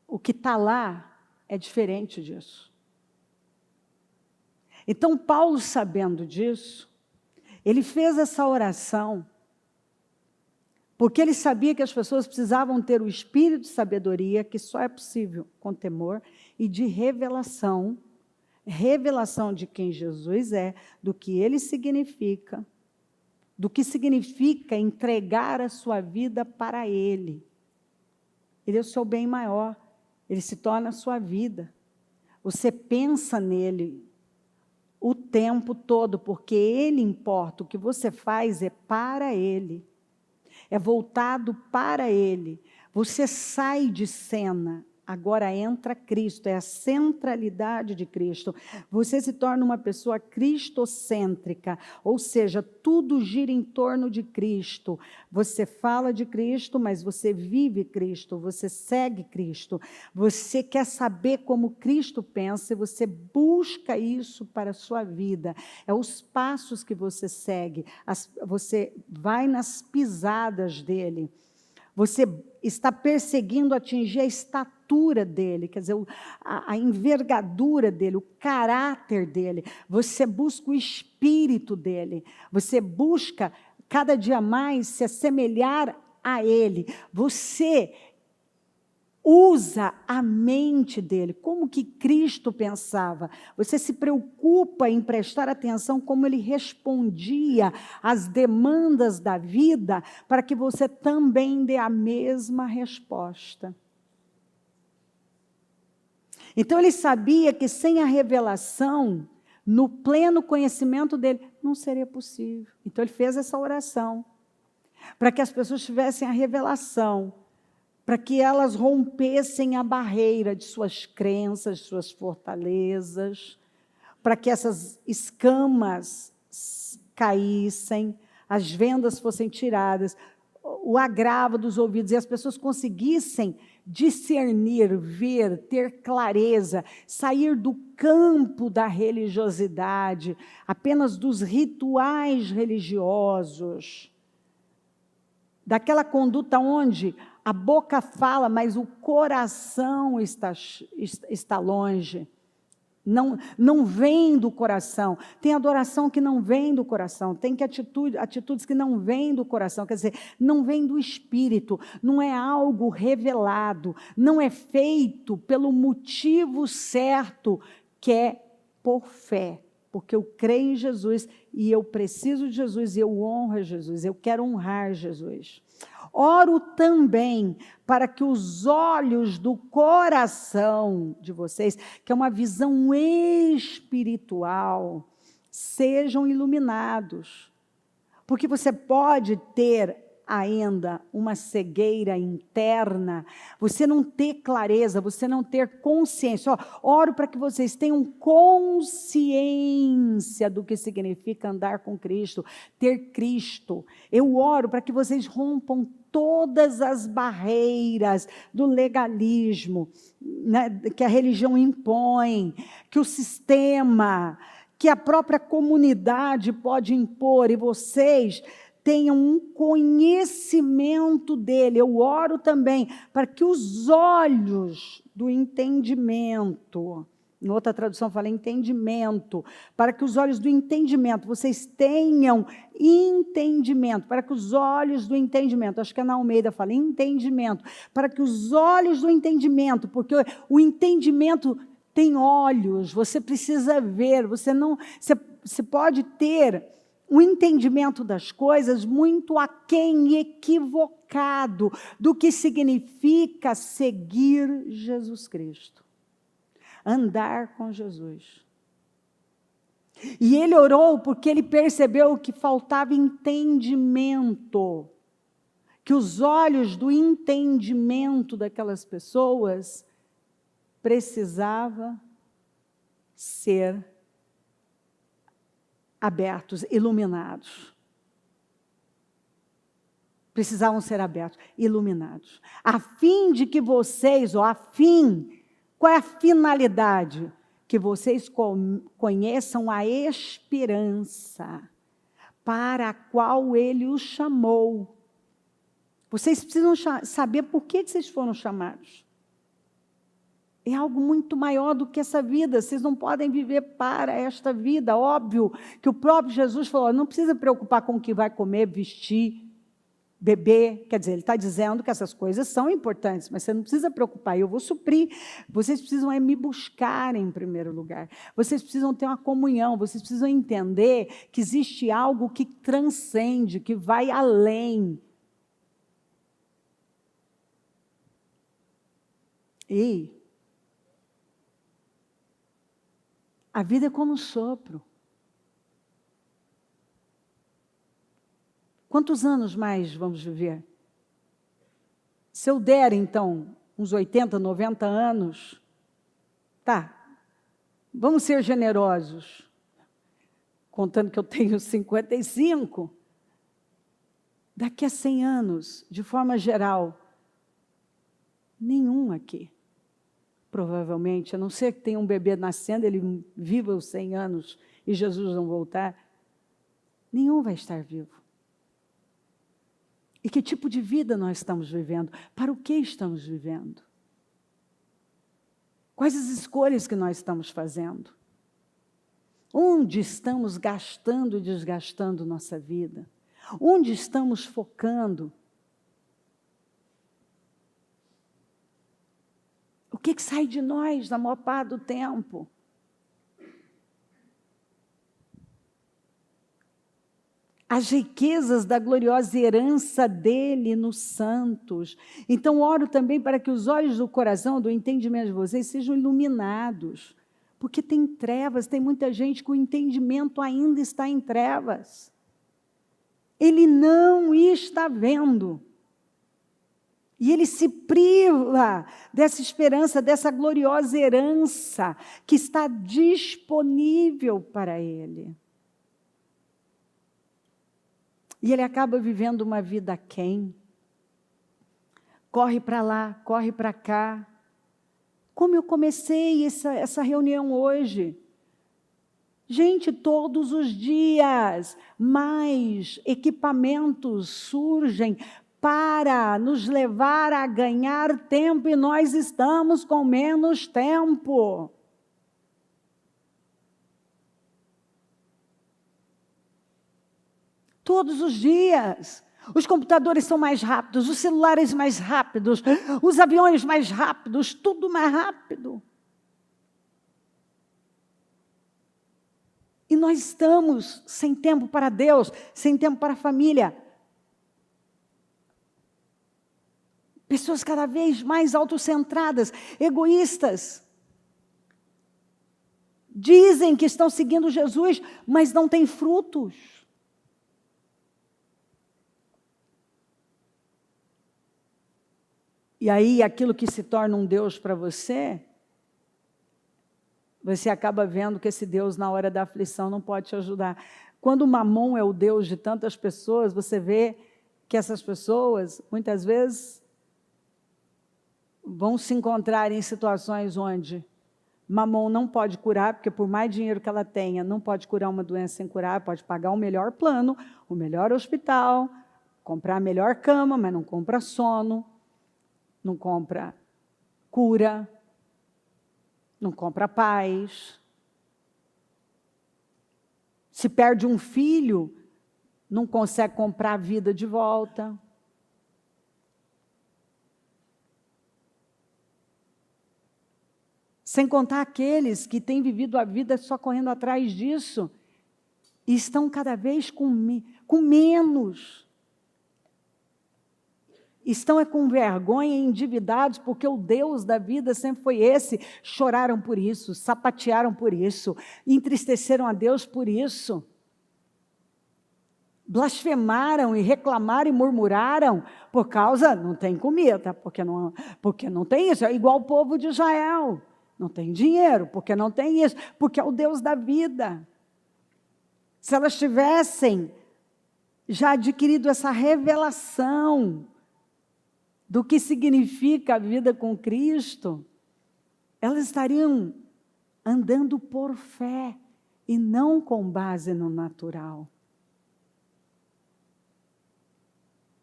O que está lá é diferente disso. Então, Paulo, sabendo disso, ele fez essa oração, porque ele sabia que as pessoas precisavam ter o espírito de sabedoria, que só é possível com temor, e de revelação, revelação de quem Jesus é, do que ele significa, do que significa entregar a sua vida para ele. Ele é o seu bem maior, ele se torna a sua vida. Você pensa nele o tempo todo, porque ele importa, o que você faz é para ele, é voltado para ele. Você sai de cena, agora entra Cristo, é a centralidade de Cristo. Você se torna uma pessoa cristocêntrica, ou seja, tudo gira em torno de Cristo. Você fala de Cristo, mas você vive Cristo, você segue Cristo. Você quer saber como Cristo pensa e você busca isso para a sua vida. É os passos que você segue, você vai nas pisadas dele. Você está perseguindo atingir a estatura dele, quer dizer, a envergadura dele, o caráter dele. Você busca o espírito dele. Você busca cada dia mais se assemelhar a ele. Você usa a mente dele, como que Cristo pensava. Você se preocupa em prestar atenção como ele respondia às demandas da vida, para que você também dê a mesma resposta. Então ele sabia que sem a revelação, no pleno conhecimento dele, não seria possível. Então ele fez essa oração, para que as pessoas tivessem a revelação, para que elas rompessem a barreira de suas crenças, de suas fortalezas, para que essas escamas caíssem, as vendas fossem tiradas, o agravo dos ouvidos, e as pessoas conseguissem discernir, ver, ter clareza, sair do campo da religiosidade, apenas dos rituais religiosos, daquela conduta onde a boca fala, mas o coração está longe. Não vem do coração. Tem adoração que não vem do coração. Tem atitudes que não vêm do coração. Quer dizer, não vem do espírito. Não é algo revelado. Não é feito pelo motivo certo, que é por fé. Porque eu creio em Jesus e eu preciso de Jesus e eu honro a Jesus. Eu quero honrar Jesus. Oro também para que os olhos do coração de vocês, que é uma visão espiritual, sejam iluminados. Porque você pode ter ainda uma cegueira interna, você não ter clareza, você não ter consciência. Oro para que vocês tenham consciência do que significa andar com Cristo, ter Cristo. Eu oro para que vocês rompam todas as barreiras do legalismo, né, que a religião impõe, que o sistema, que a própria comunidade pode impor, e vocês tenham um conhecimento dele. Eu oro também para que os olhos do entendimento, em outra tradução fala entendimento, para que os olhos do entendimento, vocês tenham entendimento, para que os olhos do entendimento, acho que a Ana Almeida fala entendimento, para que os olhos do entendimento, porque o entendimento tem olhos, você precisa ver, você pode ter um entendimento das coisas muito aquém e equivocado do que significa seguir Jesus Cristo. Andar com Jesus. E ele orou porque ele percebeu que faltava entendimento, que os olhos do entendimento daquelas pessoas precisavam ser abertos, iluminados. Precisavam ser abertos, iluminados. A fim de que vocês, qual é a finalidade? Que vocês conheçam a esperança para a qual ele os chamou. Vocês precisam saber por que vocês foram chamados. É algo muito maior do que essa vida. Vocês não podem viver para esta vida. Óbvio que o próprio Jesus falou, não precisa preocupar com o que vai comer, vestir. bebê, quer dizer, ele está dizendo que essas coisas são importantes, mas você não precisa preocupar, eu vou suprir. Vocês precisam me buscar em primeiro lugar. Vocês precisam ter uma comunhão, vocês precisam entender que existe algo que transcende, que vai além. E a vida é como um sopro. Quantos anos mais vamos viver? Se eu der, então, uns 80, 90 anos, tá, vamos ser generosos, contando que eu tenho 55, daqui a 100 anos, de forma geral, nenhum aqui, provavelmente, a não ser que tenha um bebê nascendo, ele viva os 100 anos e Jesus não voltar, nenhum vai estar vivo. E que tipo de vida nós estamos vivendo? Para o que estamos vivendo? Quais as escolhas que nós estamos fazendo? Onde estamos gastando e desgastando nossa vida? Onde estamos focando? O que sai de nós na maior parte do tempo? As riquezas da gloriosa herança dele nos santos. Então, oro também para que os olhos do coração, do entendimento de vocês, sejam iluminados. Porque tem trevas, tem muita gente que o entendimento ainda está em trevas. Ele não está vendo. E ele se priva dessa esperança, dessa gloriosa herança que está disponível para ele. E ele acaba vivendo uma vida aquém. Corre para lá, corre para cá. Como eu comecei essa reunião hoje. Gente, todos os dias, mais equipamentos surgem para nos levar a ganhar tempo e nós estamos com menos tempo. Todos os dias. Os computadores são mais rápidos, os celulares mais rápidos, os aviões mais rápidos, tudo mais rápido. E nós estamos sem tempo para Deus, sem tempo para a família. Pessoas cada vez mais autocentradas, egoístas. Dizem que estão seguindo Jesus, mas não têm frutos. E aí, aquilo que se torna um Deus para você, você acaba vendo que esse Deus, na hora da aflição, não pode te ajudar. Quando o Mamon é o Deus de tantas pessoas, você vê que essas pessoas, muitas vezes, vão se encontrar em situações onde Mamon não pode curar, porque por mais dinheiro que ela tenha, não pode curar uma doença incurável, pode pagar o melhor plano, o melhor hospital, comprar a melhor cama, mas não compra sono, não compra cura, não compra paz. Se perde um filho, não consegue comprar a vida de volta. Sem contar aqueles que têm vivido a vida só correndo atrás disso e estão cada vez com menos. Estão com vergonha e endividados, porque o Deus da vida sempre foi esse. Choraram por isso, sapatearam por isso, entristeceram a Deus por isso. Blasfemaram e reclamaram e murmuraram por causa, não tem comida, porque não tem isso. É igual o povo de Israel, não tem dinheiro, porque não tem isso, porque é o Deus da vida. Se elas tivessem já adquirido essa revelação do que significa a vida com Cristo, elas estariam andando por fé e não com base no natural.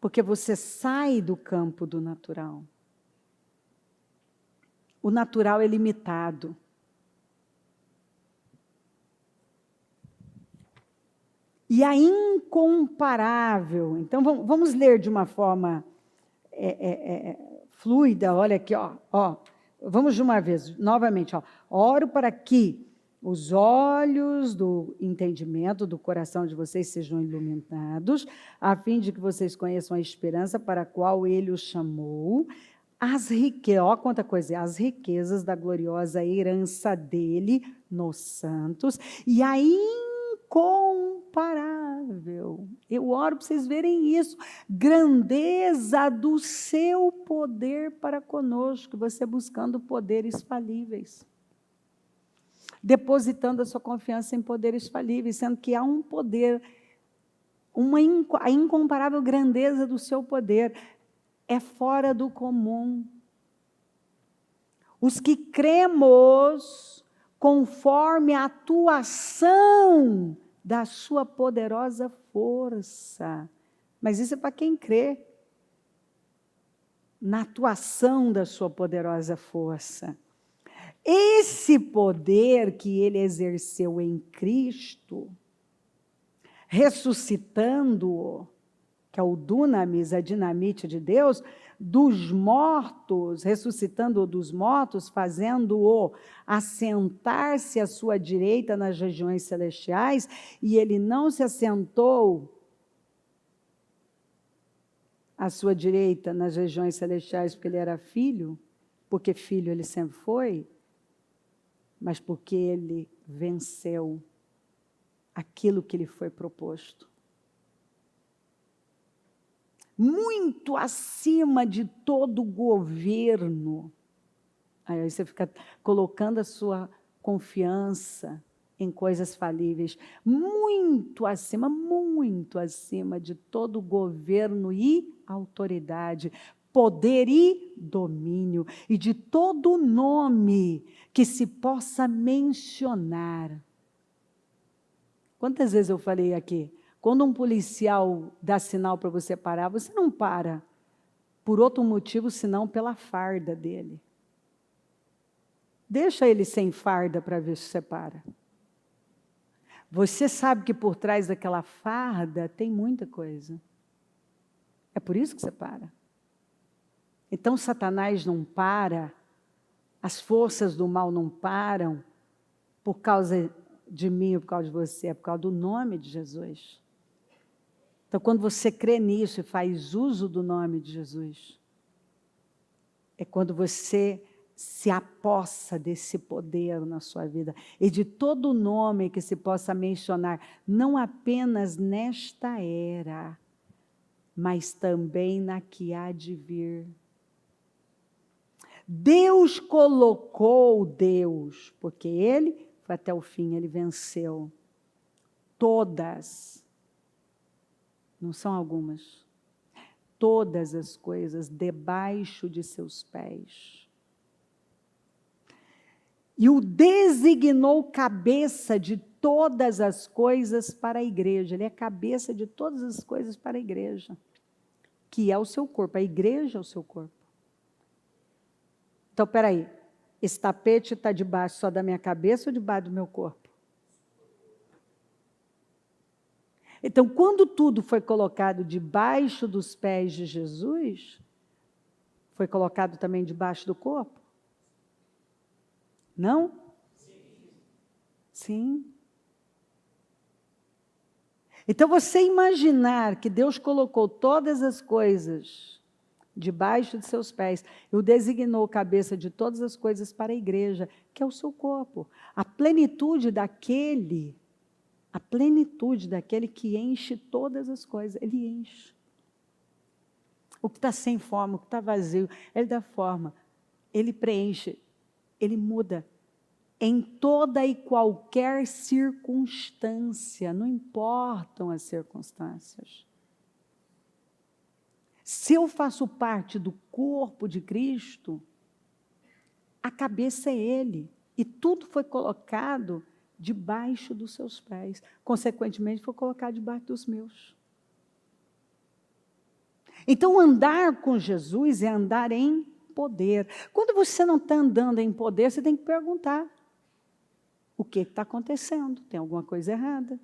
Porque você sai do campo do natural. O natural é limitado. e a incomparável. Então, vamos ler de uma forma fluida. Olha aqui, ó. Vamos de uma vez, novamente. Ó. Oro para que os olhos do entendimento do coração de vocês sejam iluminados, a fim de que vocês conheçam a esperança para a qual Ele os chamou, as riquezas, ó quanta coisa, as riquezas da gloriosa herança dele nos santos e a incomparável. Eu oro para vocês verem isso, grandeza do seu poder para conosco, você buscando poderes falíveis, depositando a sua confiança em poderes falíveis, sendo que há um poder, a incomparável grandeza do seu poder, é fora do comum. Os que cremos conforme a atuação da sua poderosa força. Mas isso é para quem crê na atuação da sua poderosa força. Esse poder que ele exerceu em Cristo, ressuscitando-o, que é o dunamis, a dinamite de Deus, dos mortos, ressuscitando-o dos mortos, fazendo-o assentar-se à sua direita nas regiões celestiais, e ele não se assentou à sua direita nas regiões celestiais porque ele era filho, porque filho ele sempre foi, mas porque ele venceu aquilo que lhe foi proposto. Muito acima de todo governo. Aí você fica colocando a sua confiança em coisas falíveis. Muito acima de todo governo e autoridade, poder e domínio, e de todo nome que se possa mencionar. Quantas vezes eu falei aqui? Quando um policial dá sinal para você parar, você não para por outro motivo, senão pela farda dele. Deixa ele sem farda para ver se você para. Você sabe que por trás daquela farda tem muita coisa. É por isso que você para. Então Satanás não para, as forças do mal não param por causa de mim ou por causa de você, é por causa do nome de Jesus. Então, quando você crê nisso e faz uso do nome de Jesus, é quando você se apossa desse poder na sua vida e de todo nome que se possa mencionar, não apenas nesta era, mas também na que há de vir. Deus colocou, porque Ele foi até o fim, Ele venceu todas, não são algumas, todas as coisas debaixo de seus pés. E o designou cabeça de todas as coisas para a igreja. Ele é cabeça de todas as coisas para a igreja, que é o seu corpo. A igreja é o seu corpo. Então, espera aí, esse tapete está debaixo só da minha cabeça ou debaixo do meu corpo? Então, quando tudo foi colocado debaixo dos pés de Jesus, foi colocado também debaixo do corpo? Não? Sim. Então, você imaginar que Deus colocou todas as coisas debaixo de seus pés, e o designou cabeça de todas as coisas para a igreja, que é o seu corpo. A plenitude daquele que enche todas as coisas, ele enche. O que está sem forma, o que está vazio, ele dá forma, ele preenche, ele muda. Em toda e qualquer circunstância, não importam as circunstâncias. Se eu faço parte do corpo de Cristo, a cabeça é Ele, e tudo foi colocado debaixo dos seus pés. Consequentemente, foi colocado debaixo dos meus. Então, andar com Jesus é andar em poder. Quando você não está andando em poder, você tem que perguntar: o que está acontecendo? Tem alguma coisa errada?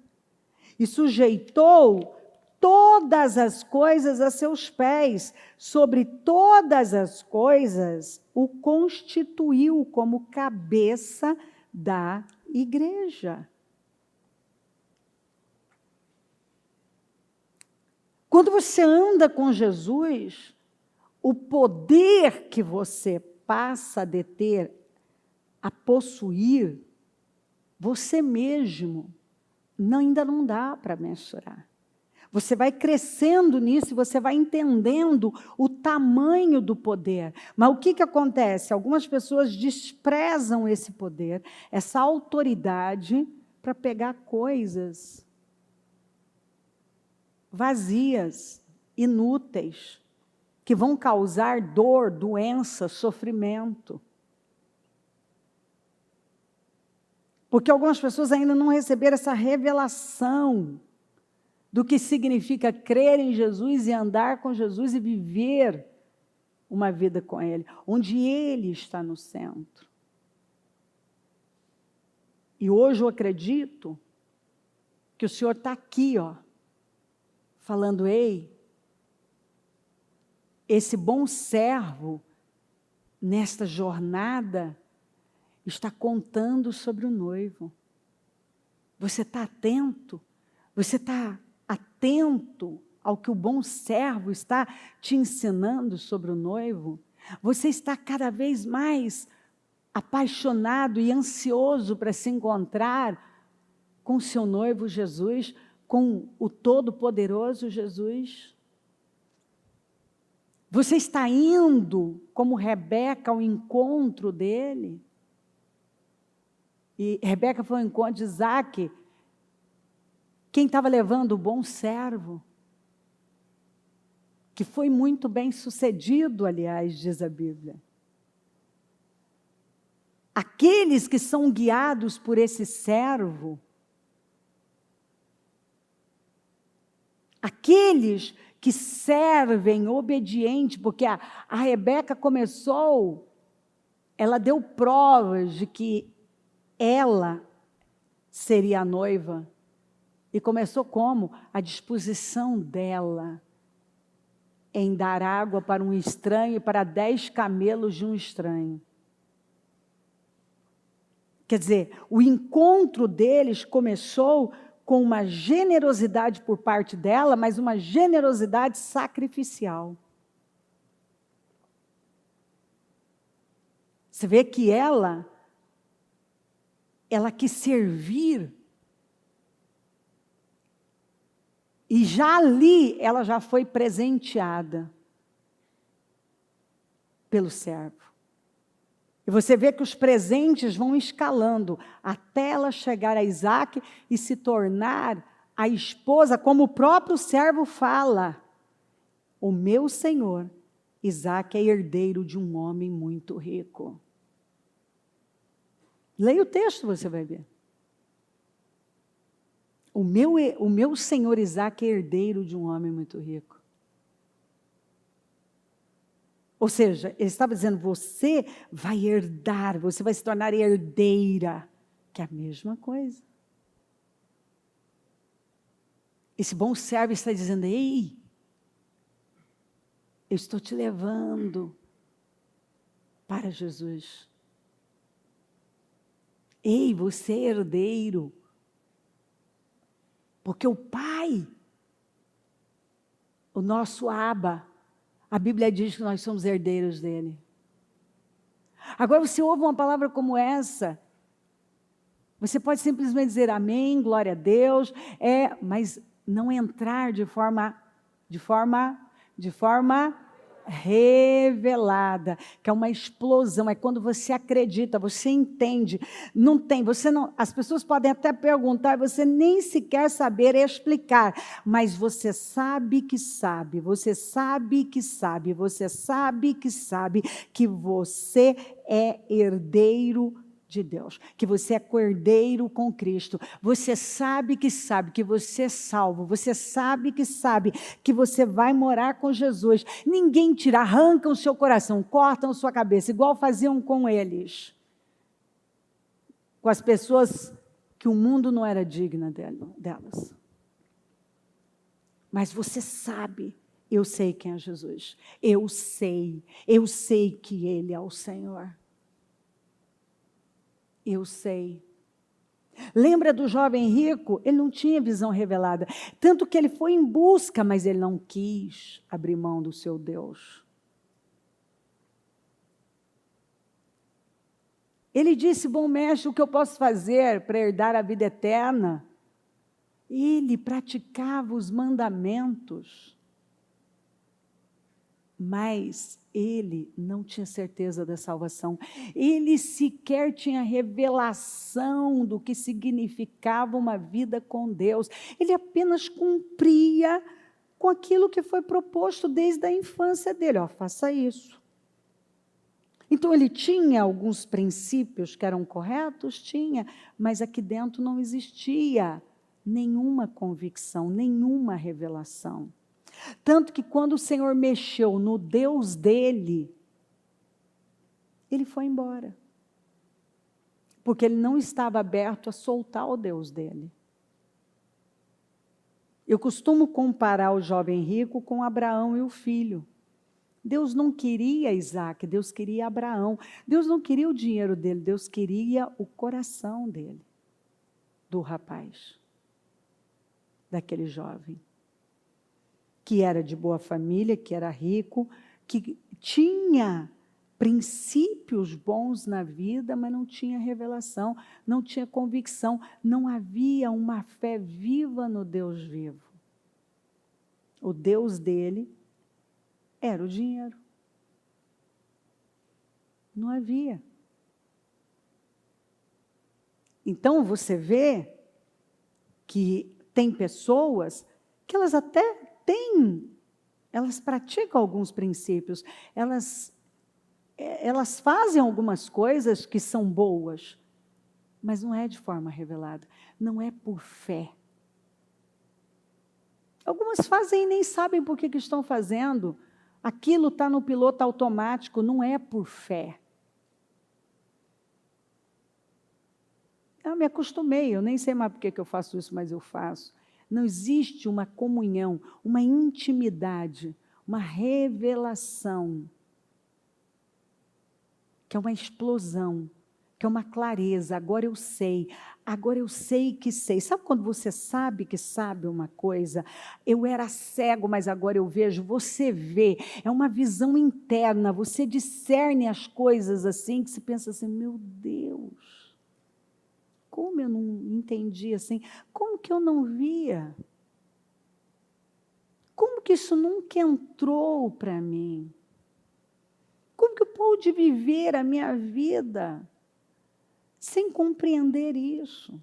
e sujeitou todas as coisas a seus pés, sobre todas as coisas o constituiu como cabeça da igreja. Quando você anda com Jesus, o poder que você passa a deter, a possuir, você mesmo, ainda não dá para mensurar. Você vai crescendo nisso e você vai entendendo o tamanho do poder. Mas o que acontece? Algumas pessoas desprezam esse poder, essa autoridade, para pegar coisas vazias, inúteis, que vão causar dor, doença, sofrimento. Porque algumas pessoas ainda não receberam essa revelação do que significa crer em Jesus e andar com Jesus e viver uma vida com Ele, onde Ele está no centro. E hoje eu acredito que o Senhor está aqui, falando, ei, esse bom servo, nesta jornada, está contando sobre o noivo. Você está atento? Você está atento ao que o bom servo está te ensinando sobre o noivo? Você está cada vez mais apaixonado e ansioso para se encontrar com o seu noivo Jesus, com o Todo-Poderoso Jesus? Você está indo, como Rebeca, ao encontro dele? E Rebeca foi ao encontro de Isaac. Quem estava levando o bom servo, que foi muito bem sucedido, aliás, diz a Bíblia. Aqueles que são guiados por esse servo, aqueles que servem obediente, porque a Rebeca começou, ela deu provas de que ela seria a noiva. E começou como? A disposição dela em dar água para um estranho e para 10 camelos de um estranho. Quer dizer, o encontro deles começou com uma generosidade por parte dela, mas uma generosidade sacrificial. Você vê que ela quis servir. E já ali, ela já foi presenteada pelo servo. E você vê que os presentes vão escalando, até ela chegar a Isaac e se tornar a esposa, como o próprio servo fala. O meu senhor, Isaac, é herdeiro de um homem muito rico. Leia o texto, você vai ver. O meu senhor Isaac é herdeiro de um homem muito rico. Ou seja, ele estava dizendo, você vai herdar, você vai se tornar herdeira, que é a mesma coisa. Esse bom servo está dizendo, ei, eu estou te levando para Jesus. Ei, você é herdeiro. Porque o Pai, o nosso Abba, a Bíblia diz que nós somos herdeiros dele. Agora você ouve uma palavra como essa, você pode simplesmente dizer amém, glória a Deus, mas não entrar de forma revelada, que é uma explosão, é quando você acredita, você entende, as pessoas podem até perguntar, você nem sequer saber explicar, mas você sabe que sabe, você sabe que sabe, você sabe que sabe que você é herdeiro de Deus, que você é cordeiro com Cristo, você sabe que você é salvo, você sabe que você vai morar com Jesus. Ninguém tira, arrancam o seu coração, cortam sua cabeça, igual faziam com eles, com as pessoas que o mundo não era digna delas. Mas você sabe, eu sei quem é Jesus. Eu sei que Ele é o Senhor. Eu sei. Lembra do jovem rico? Ele não tinha visão revelada. Tanto que ele foi em busca, mas ele não quis abrir mão do seu Deus. Ele disse, bom mestre, o que eu posso fazer para herdar a vida eterna? Ele praticava os mandamentos, mas ele não tinha certeza da salvação. Ele sequer tinha revelação do que significava uma vida com Deus. Ele apenas cumpria com aquilo que foi proposto desde a infância dele. Ó, faça isso. Então, ele tinha alguns princípios que eram corretos? Tinha, mas aqui dentro não existia nenhuma convicção, nenhuma revelação. Tanto que quando o Senhor mexeu no Deus dele, ele foi embora. Porque ele não estava aberto a soltar o Deus dele. Eu costumo comparar o jovem rico com Abraão e o filho. Deus não queria Isaac, Deus queria Abraão. Deus não queria o dinheiro dele, Deus queria o coração dele, do rapaz, daquele jovem, que era de boa família, que era rico, que tinha princípios bons na vida, mas não tinha revelação, não tinha convicção, não havia uma fé viva no Deus vivo. O Deus dele era o dinheiro. Não havia. Então, você vê que tem pessoas que elas até têm, elas praticam alguns princípios, elas fazem algumas coisas que são boas, mas não é de forma revelada, não é por fé. Algumas fazem e nem sabem por que estão fazendo. Aquilo está no piloto automático, não é por fé. Eu me acostumei, eu nem sei mais por que eu faço isso, mas eu faço. Não existe uma comunhão, uma intimidade, uma revelação, que é uma explosão, que é uma clareza. Agora eu sei que sei. Sabe quando você sabe que sabe uma coisa? Eu era cego, mas agora eu vejo. Você vê, é uma visão interna, você discerne as coisas assim, que você pensa assim, meu Deus, como eu não entendi assim? Como que eu não via? Como que isso nunca entrou para mim? Como que eu pude viver a minha vida sem compreender isso?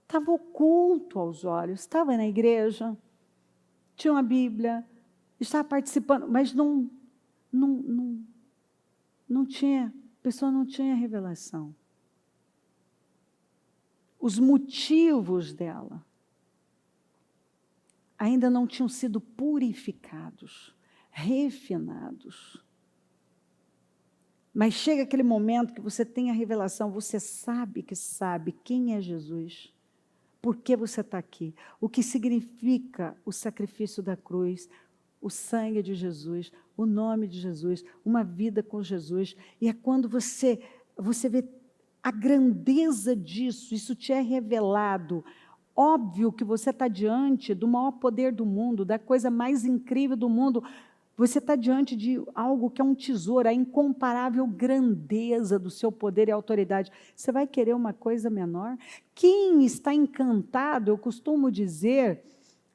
Estava oculto aos olhos, estava na igreja, tinha uma Bíblia, estava participando, mas não tinha, a pessoa não tinha revelação. Os motivos dela ainda não tinham sido purificados, refinados. Mas chega aquele momento que você tem a revelação, você sabe que sabe quem é Jesus, por que você está aqui, o que significa o sacrifício da cruz, o sangue de Jesus, o nome de Jesus, uma vida com Jesus. E é quando você vê a grandeza disso, isso te é revelado. Óbvio que você está diante do maior poder do mundo, da coisa mais incrível do mundo. Você está diante de algo que é um tesouro, a incomparável grandeza do seu poder e autoridade. Você vai querer uma coisa menor? Quem está encantado, eu costumo dizer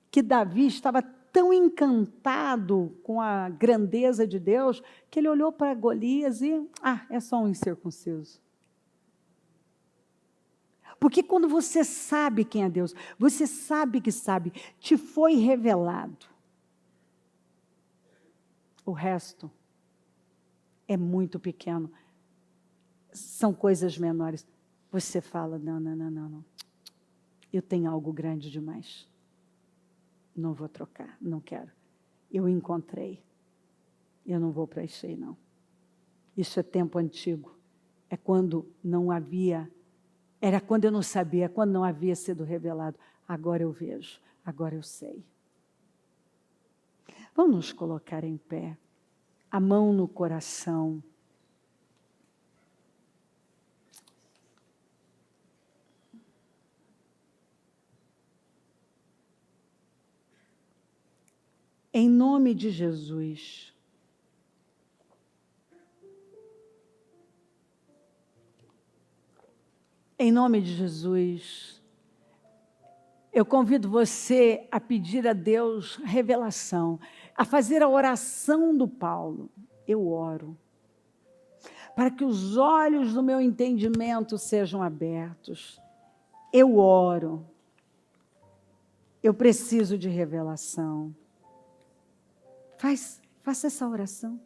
que Davi estava tão encantado com a grandeza de Deus, que ele olhou para Golias e, é só um incircunciso. Porque quando você sabe quem é Deus, você sabe que sabe, te foi revelado. O resto é muito pequeno. São coisas menores. Você fala, não. Eu tenho algo grande demais. Não vou trocar, não quero. Eu encontrei. Eu não vou para isso aí, não. Isso é tempo antigo. É quando não havia... Era quando eu não sabia, quando não havia sido revelado. Agora eu vejo, agora eu sei. Vamos nos colocar em pé, a mão no coração. Em nome de Jesus, em nome de Jesus, eu convido você a pedir a Deus revelação, a fazer a oração do Paulo. Eu oro para que os olhos do meu entendimento sejam abertos. Eu oro. Eu preciso de revelação. Faça essa oração.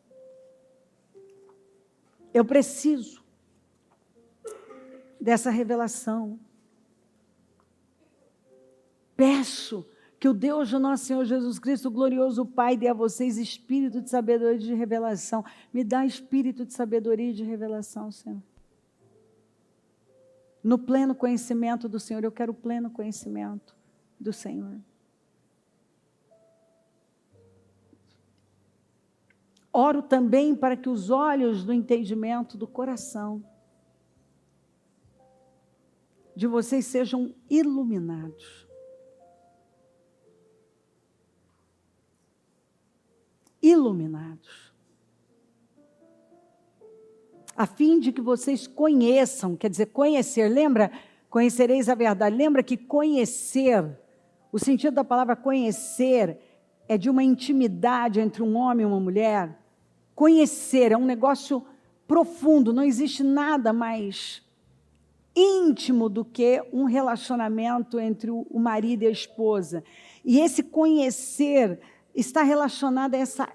Eu preciso dessa revelação. Peço que o Deus do nosso Senhor Jesus Cristo, o glorioso Pai, dê a vocês espírito de sabedoria e de revelação. Me dá espírito de sabedoria e de revelação, Senhor. No pleno conhecimento do Senhor, eu quero o pleno conhecimento do Senhor. Oro também para que os olhos do entendimento do coração de vocês sejam iluminados. Iluminados. A fim de que vocês conheçam, quer dizer, conhecer, lembra? Conhecereis a verdade. Lembra que conhecer, o sentido da palavra conhecer é de uma intimidade entre um homem e uma mulher. Conhecer é um negócio profundo, não existe nada mais íntimo do que um relacionamento entre o marido e a esposa. E esse conhecer está relacionado a essa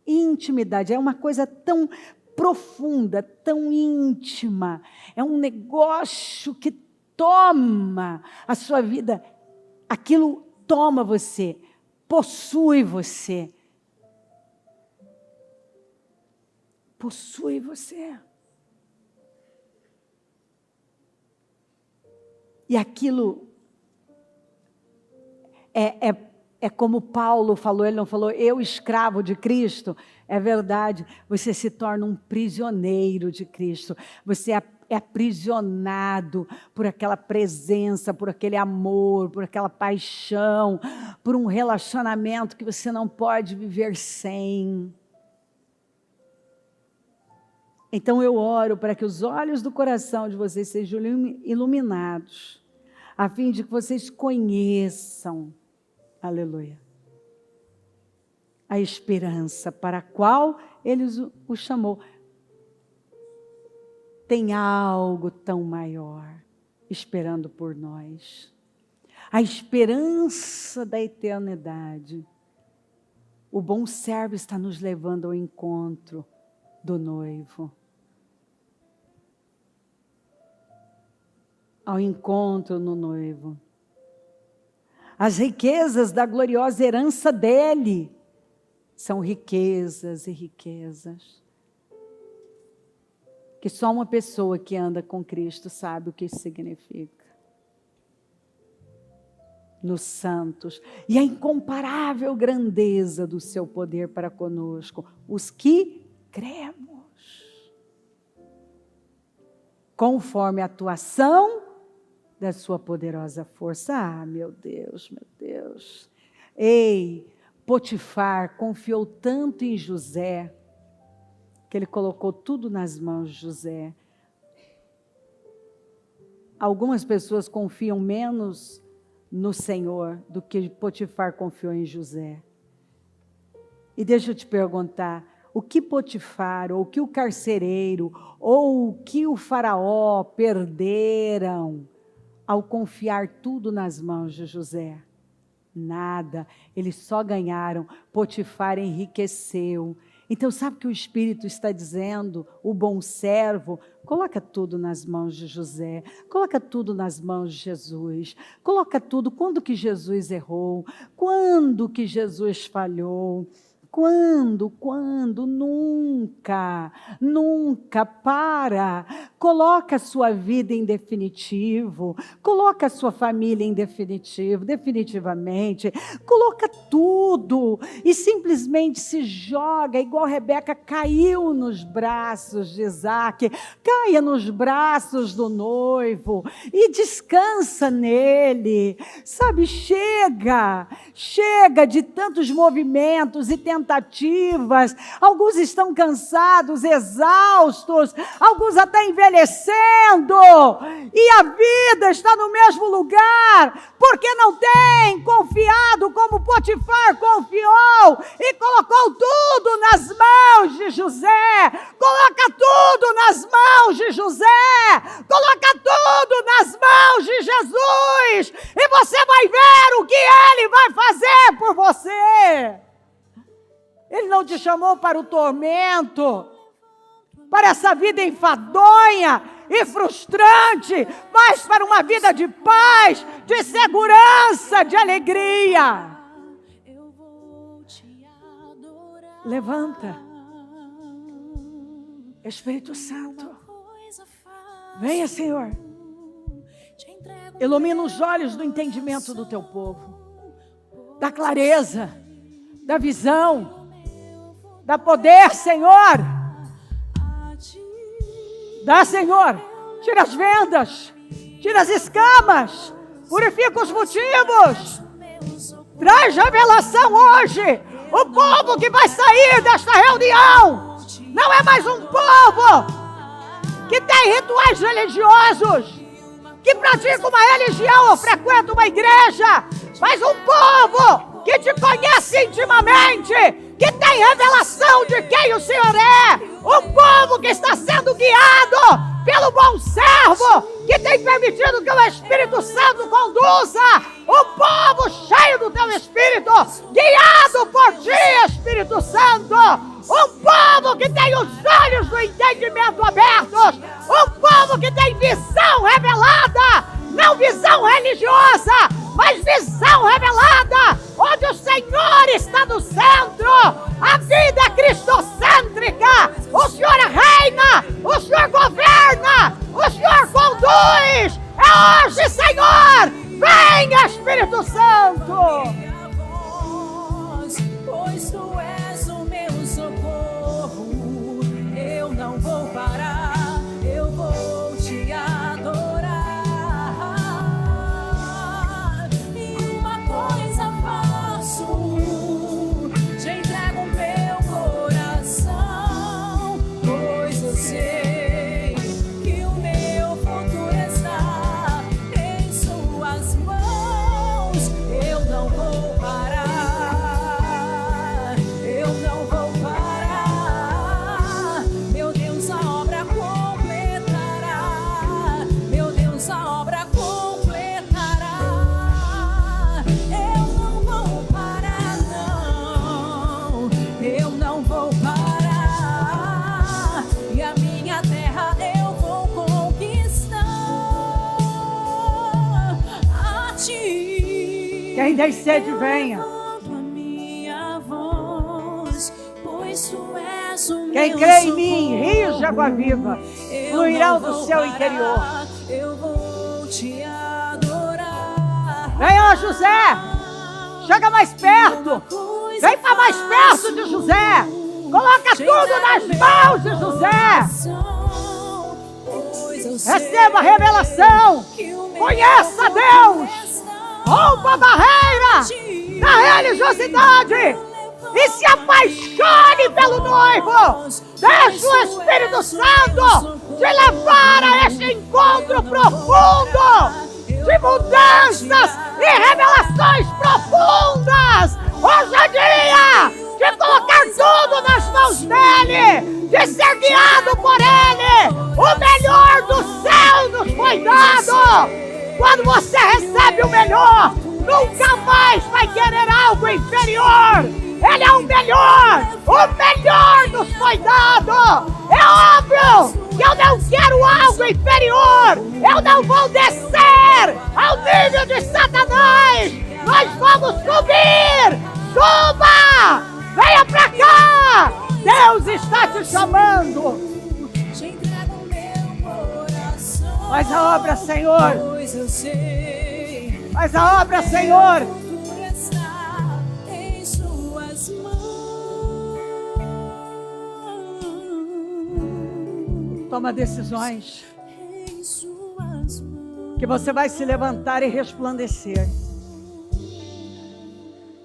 intimidade, é uma coisa tão profunda, tão íntima, é um negócio que toma a sua vida, aquilo toma você, possui você. Possui você. E aquilo é como Paulo falou, ele não falou, eu escravo de Cristo. É verdade, você se torna um prisioneiro de Cristo. Você é aprisionado por aquela presença, por aquele amor, por aquela paixão, por um relacionamento que você não pode viver sem. Então eu oro para que os olhos do coração de vocês sejam iluminados, a fim de que vocês conheçam, aleluia, a esperança para a qual Ele os chamou. Tem algo tão maior esperando por nós. A esperança da eternidade. O bom servo está nos levando ao encontro do noivo. Ao encontro no noivo. As riquezas da gloriosa herança dele são riquezas e riquezas. Que só uma pessoa que anda com Cristo sabe o que isso significa. Nos santos. E a incomparável grandeza do seu poder para conosco, os que cremos. Conforme a atuação da sua poderosa força. Ah, meu Deus, meu Deus. Ei, Potifar confiou tanto em José, que ele colocou tudo nas mãos de José. Algumas pessoas confiam menos no Senhor do que Potifar confiou em José. E deixa eu te perguntar, o que Potifar, ou o que o carcereiro, ou o que o faraó perderam ao confiar tudo nas mãos de José? Nada, eles só ganharam. Potifar enriqueceu. Então sabe o que o Espírito está dizendo? O bom servo, coloca tudo nas mãos de José, coloca tudo nas mãos de Jesus, coloca tudo. Quando que Jesus errou? Quando que Jesus falhou? Quando? Nunca para. Coloca a sua vida em definitivo, coloca a sua família em definitivo, definitivamente, coloca tudo e simplesmente se joga, igual Rebeca caiu nos braços de Isaac, caia nos braços do noivo e descansa nele, sabe, chega de tantos movimentos e tentativas, alguns estão cansados, exaustos, alguns até envelhecendo, e a vida está no mesmo lugar, porque não tem confiado como Potifar confiou, e colocou tudo nas mãos de José. Coloca tudo nas mãos de José, coloca tudo nas mãos de Jesus, e você vai ver o que Ele vai fazer por você. Ele não te chamou para o tormento, para essa vida enfadonha e frustrante, mas para uma vida de paz, de segurança, de alegria. Levanta, Espírito Santo, venha, Senhor, ilumina os olhos do entendimento do teu povo, da clareza, da visão, da poder, Senhor. Dá, Senhor, tira as vendas, tira as escamas, purifica os motivos, traz revelação hoje. O povo que vai sair desta reunião não é mais um povo que tem rituais religiosos, que pratica uma religião ou frequenta uma igreja, mas um povo que te conhece intimamente, que tem revelação de quem o Senhor é. Um povo que está sendo guiado pelo bom servo, que tem permitido que o Espírito Santo conduza. Um povo cheio do teu Espírito, guiado por ti, Espírito Santo. Um povo que tem os olhos do entendimento abertos. Um povo que tem visão revelada, não visão religiosa, mas visão revelada, onde o Senhor está no centro. A vida é cristocêntrica. O Senhor reina, o Senhor governa, o Senhor conduz. É hoje, Senhor. Venha, Espírito Santo. Pois tu és o meu socorro, eu não vou parar, eu vou te adorar. E uma coisa faço, te entrego o meu coração, pois eu sei que o meu futuro está em suas mãos. Eu não vou parar, eu não vou parar. Meu Deus, a obra completará. Meu Deus, a obra completará. Eu não vou parar, não. Eu não vou parar. E a minha terra eu vou conquistar a ti. Quem tem sede, venha. Levanto a minha voz, pois tu és o Quem meu crê em mim, socorro. rios de água viva Eu fluirão não do vou seu parar, interior. eu vou te adorar. Venha, José, chega mais perto. Vem para mais perto de José. Coloca tudo nas mãos de José. Receba a revelação. Conheça Deus. Rompa a barreira da religiosidade e se apaixone pelo noivo. Deixe o Espírito Santo te levar a este encontro profundo de mudanças e revelações profundas. Hoje é dia de colocar tudo nas mãos dele, de ser guiado por ele. O melhor do céu nos foi dado. Quando você recebe o melhor, nunca mais vai querer algo inferior. Ele é o melhor nos foi dado. É óbvio que eu não quero algo inferior. Eu não vou descer ao nível de Satanás. Nós vamos subir. Suba! Venha pra cá! Deus está te chamando. Te entrego o meu Faz a obra, Senhor. Pois eu sei Faz a obra, Senhor. que o futuro está em suas mãos. Toma decisões. Em suas mãos. Que você vai se levantar e resplandecer.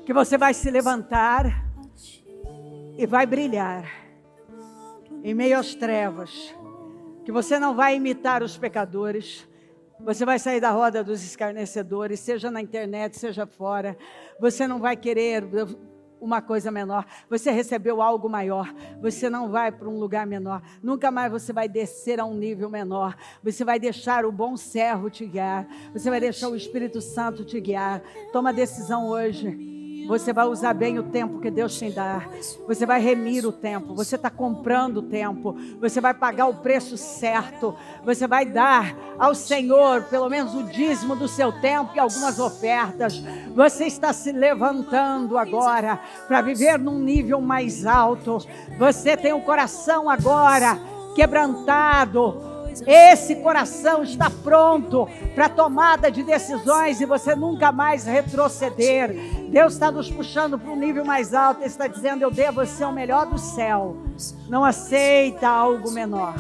Que você vai se levantar e vai brilhar em meio às trevas. Que você não vai imitar os pecadores. Você vai sair da roda dos escarnecedores, seja na internet, seja fora. Você não vai querer uma coisa menor. Você recebeu algo maior. Você não vai para um lugar menor. Nunca mais você vai descer a um nível menor. Você vai deixar o bom servo te guiar. Você vai deixar o Espírito Santo te guiar. Toma decisão hoje. Você vai usar bem o tempo que Deus te dá. Você vai remir o tempo. Você está comprando o tempo. Você vai pagar o preço certo. Você vai dar ao Senhor pelo menos o dízimo do seu tempo e algumas ofertas. Você está se levantando agora para viver num nível mais alto. Você tem um coração agora quebrantado. Esse coração está pronto para tomada de decisões e você nunca mais retroceder. Deus está nos puxando para um nível mais alto. Ele está dizendo: eu dei a você o melhor do céu. Não aceita algo menor.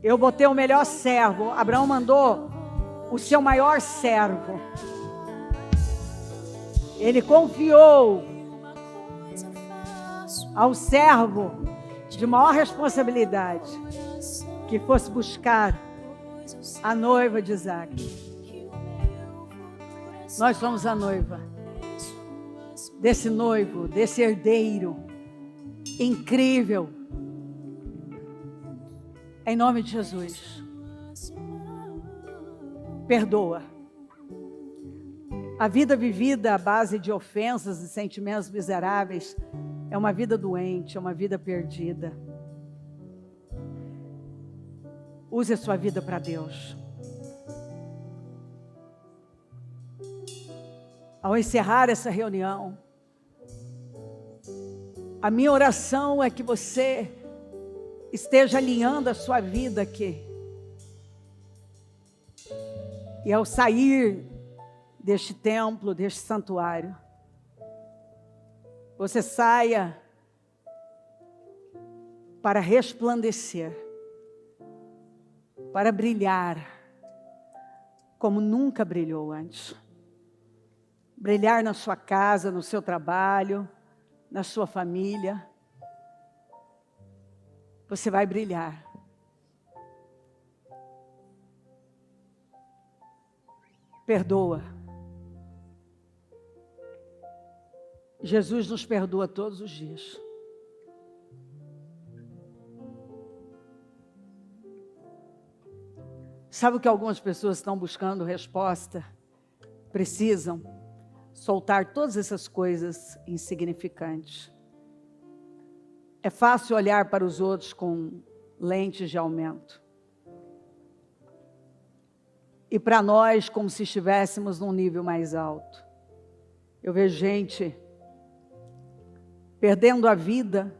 Eu botei o melhor servo. Abraão mandou o seu maior servo. Ele confiou ao servo de maior responsabilidade, que fosse buscar a noiva de Isaac. Nós somos a noiva desse noivo, desse herdeiro incrível. Em nome de Jesus, perdoa. A vida vivida à base de ofensas e sentimentos miseráveis é uma vida doente, é uma vida perdida. Use a sua vida para Deus. Ao encerrar essa reunião, a minha oração é que você esteja alinhando a sua vida aqui. E ao sair deste templo, deste santuário, você saia para resplandecer, para brilhar como nunca brilhou antes. Brilhar na sua casa, no seu trabalho, na sua família. Você vai brilhar. Perdoa. Jesus nos perdoa todos os dias. Sabe o que algumas pessoas estão buscando resposta? Precisam soltar todas essas coisas insignificantes. É fácil olhar para os outros com lentes de aumento. E para nós, como se estivéssemos num nível mais alto. Eu vejo gente perdendo a vida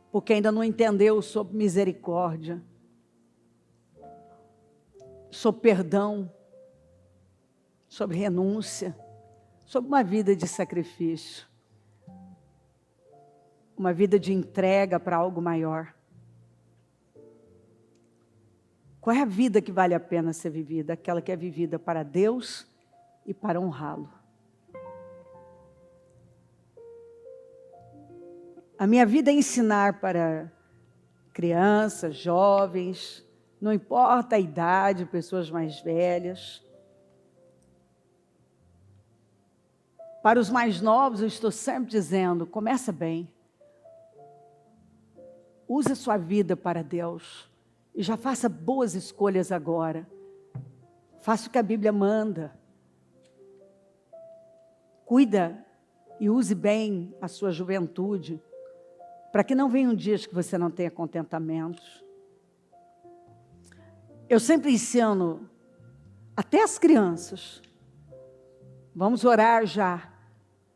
porque ainda não entendeu sobre misericórdia, sobre perdão, sobre renúncia, sobre uma vida de sacrifício, uma vida de entrega para algo maior. Qual é a vida que vale a pena ser vivida? Aquela que é vivida para Deus e para honrá-lo. A minha vida é ensinar para crianças, jovens, não importa a idade, pessoas mais velhas. Para os mais novos, eu estou sempre dizendo, começa bem. Use a sua vida para Deus. E já faça boas escolhas agora. Faça o que a Bíblia manda. Cuida e use bem a sua juventude, para que não venham dias que você não tenha contentamentos. Eu sempre ensino, até as crianças, vamos orar já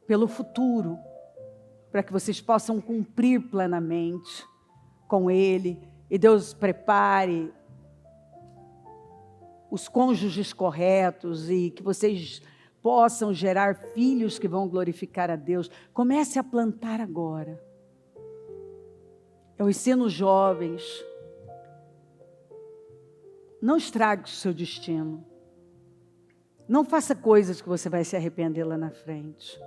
pelo futuro, para que vocês possam cumprir plenamente com Ele, e Deus prepare os cônjuges corretos e que vocês possam gerar filhos que vão glorificar a Deus. Comece a plantar agora. Eu ensino os jovens. Não estrague o seu destino. Não faça coisas que você vai se arrepender lá na frente.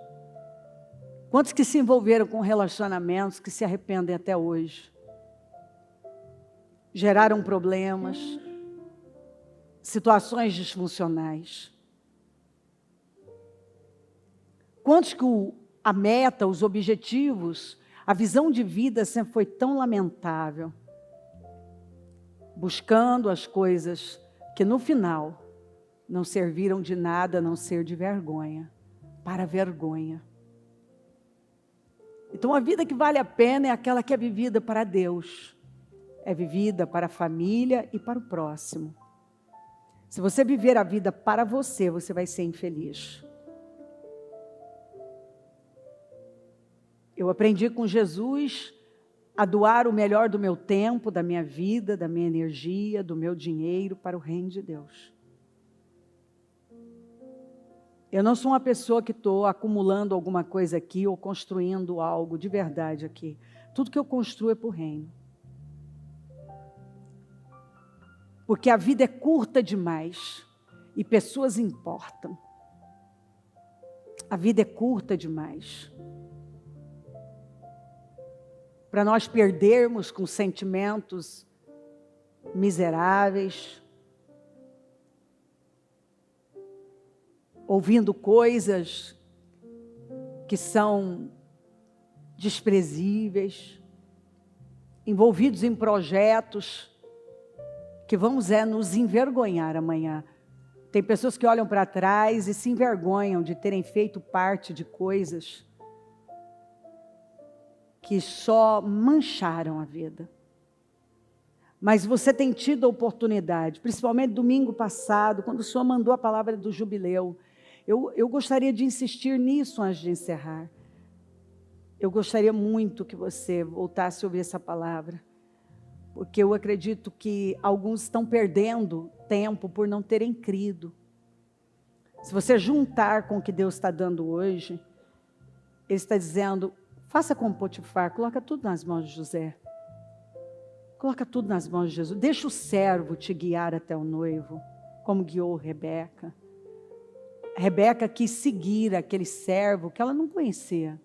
Quantos que se envolveram com relacionamentos que se arrependem até hoje? Geraram problemas, situações disfuncionais. Quantos que a meta, os objetivos, a visão de vida sempre foi tão lamentável, buscando as coisas que no final não serviram de nada a não ser de vergonha, para vergonha. Então a vida que vale a pena é aquela que é vivida para Deus, é vivida para a família e para o próximo. Se você viver a vida para você, você vai ser infeliz. Eu aprendi com Jesus a doar o melhor do meu tempo, da minha vida, da minha energia, do meu dinheiro para o reino de Deus. Eu não sou uma pessoa que estou acumulando alguma coisa aqui ou construindo algo de verdade aqui. Tudo que eu construo é para o reino. Porque a vida é curta demais e pessoas importam. A vida é curta demais para nós perdermos com sentimentos miseráveis, ouvindo coisas que são desprezíveis, envolvidos em projetos que vamos nos envergonhar amanhã. Tem pessoas que olham para trás e se envergonham de terem feito parte de coisas que só mancharam a vida. Mas você tem tido a oportunidade, principalmente domingo passado, quando o Senhor mandou a palavra do jubileu. Eu gostaria de insistir nisso antes de encerrar. Eu gostaria muito que você voltasse a ouvir essa palavra, porque eu acredito que alguns estão perdendo tempo por não terem crido. Se você juntar com o que Deus está dando hoje, Ele está dizendo, faça como Potifar, coloca tudo nas mãos de José. Coloca tudo nas mãos de Jesus. Deixa o servo te guiar até o noivo, como guiou Rebeca. Rebeca quis seguir aquele servo que ela não conhecia,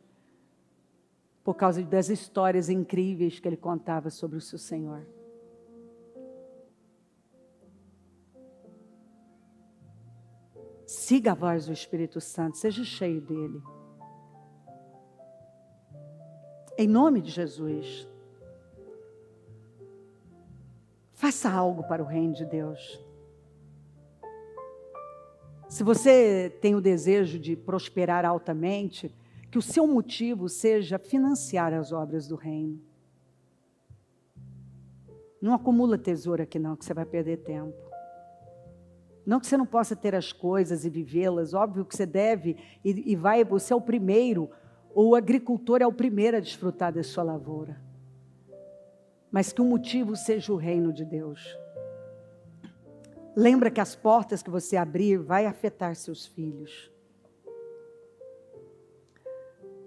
por causa das histórias incríveis que ele contava sobre o seu Senhor. Siga a voz do Espírito Santo, seja cheio dele. Em nome de Jesus. Faça algo para o reino de Deus. Se você tem o desejo de prosperar altamente, que o seu motivo seja financiar as obras do reino. Não acumula tesouro aqui não, que você vai perder tempo. Não que você não possa ter as coisas e vivê-las, óbvio que você deve e vai, você é o primeiro, ou o agricultor é o primeiro a desfrutar da sua lavoura. Mas que o motivo seja o reino de Deus. Lembra que as portas que você abrir vai afetar seus filhos.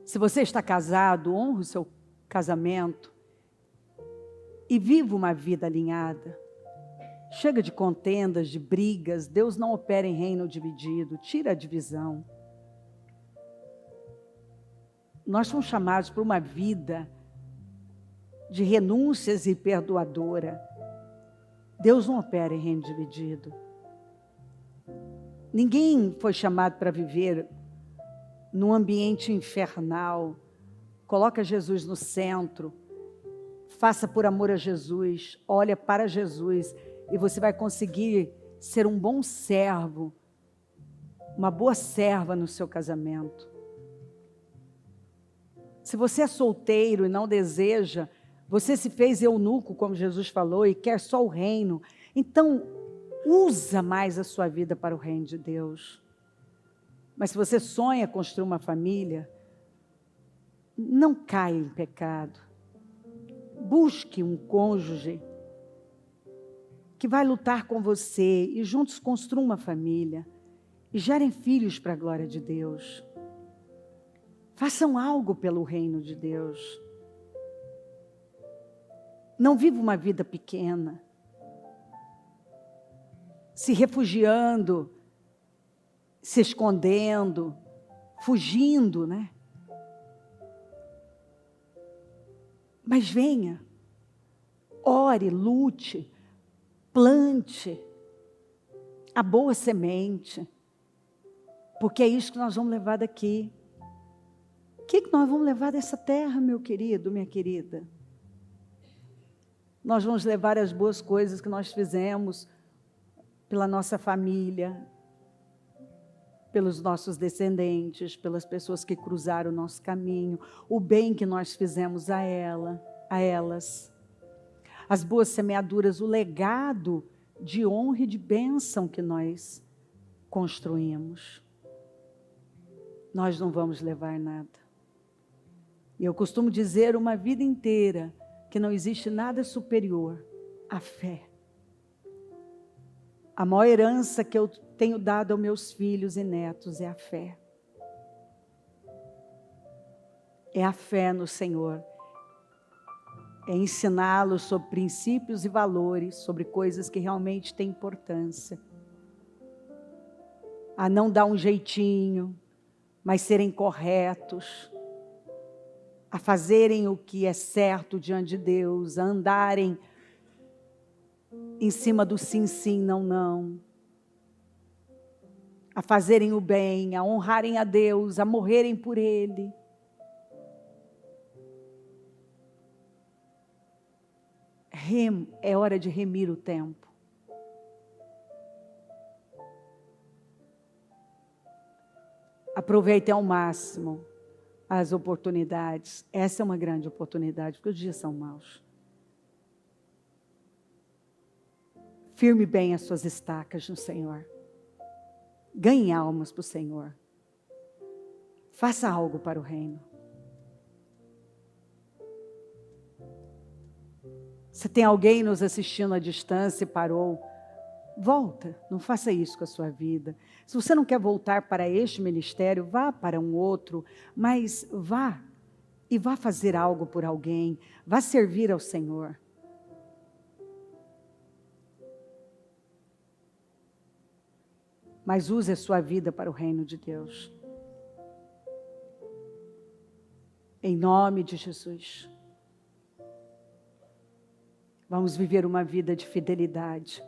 Se você está casado, honre o seu casamento e viva uma vida alinhada. Chega de contendas, de brigas. Deus não opera em reino dividido. Tira a divisão. Nós somos chamados para uma vida de renúncias e perdoadora. Deus não opera em reino dividido. Ninguém foi chamado para viver num ambiente infernal. Coloca Jesus no centro. Faça por amor a Jesus. Olha para Jesus. E você vai conseguir ser um bom servo. Uma boa serva no seu casamento. Se você é solteiro e não deseja, você se fez eunuco, como Jesus falou, e quer só o reino. Então, usa mais a sua vida para o reino de Deus. Mas se você sonha construir uma família, não caia em pecado. Busque um cônjuge que vai lutar com você e juntos construam uma família e gerem filhos para a glória de Deus. Façam algo pelo reino de Deus. Não viva uma vida pequena, se refugiando, se escondendo, fugindo, né? Mas venha, ore, lute, plante a boa semente, porque é isso que nós vamos levar daqui. O que nós vamos levar dessa terra, meu querido, minha querida? Nós vamos levar as boas coisas que nós fizemos pela nossa família, pelos nossos descendentes, pelas pessoas que cruzaram o nosso caminho, o bem que nós fizemos a elas, as boas semeaduras, o legado de honra e de bênção que nós construímos. Nós não vamos levar nada. E eu costumo dizer uma vida inteira que não existe nada superior à fé. A maior herança que eu tenho dado aos meus filhos e netos é a fé. É a fé no Senhor. É ensiná-los sobre princípios e valores, sobre coisas que realmente têm importância. A não dar um jeitinho, mas serem corretos. A fazerem o que é certo diante de Deus, a andarem em cima do sim, sim, não, não. A fazerem o bem, a honrarem a Deus, a morrerem por Ele. É hora de remir o tempo. Aproveite ao máximo as oportunidades. Essa é uma grande oportunidade, porque os dias são maus. Firme bem as suas estacas no Senhor. Ganhe almas para o Senhor. Faça algo para o reino. Se tem alguém nos assistindo à distância e parou, volta, não faça isso com a sua vida. Se você não quer voltar para este ministério, vá para um outro, mas vá e vá fazer algo por alguém, vá servir ao Senhor. Mas use a sua vida para o reino de Deus. Em nome de Jesus. Vamos viver uma vida de fidelidade.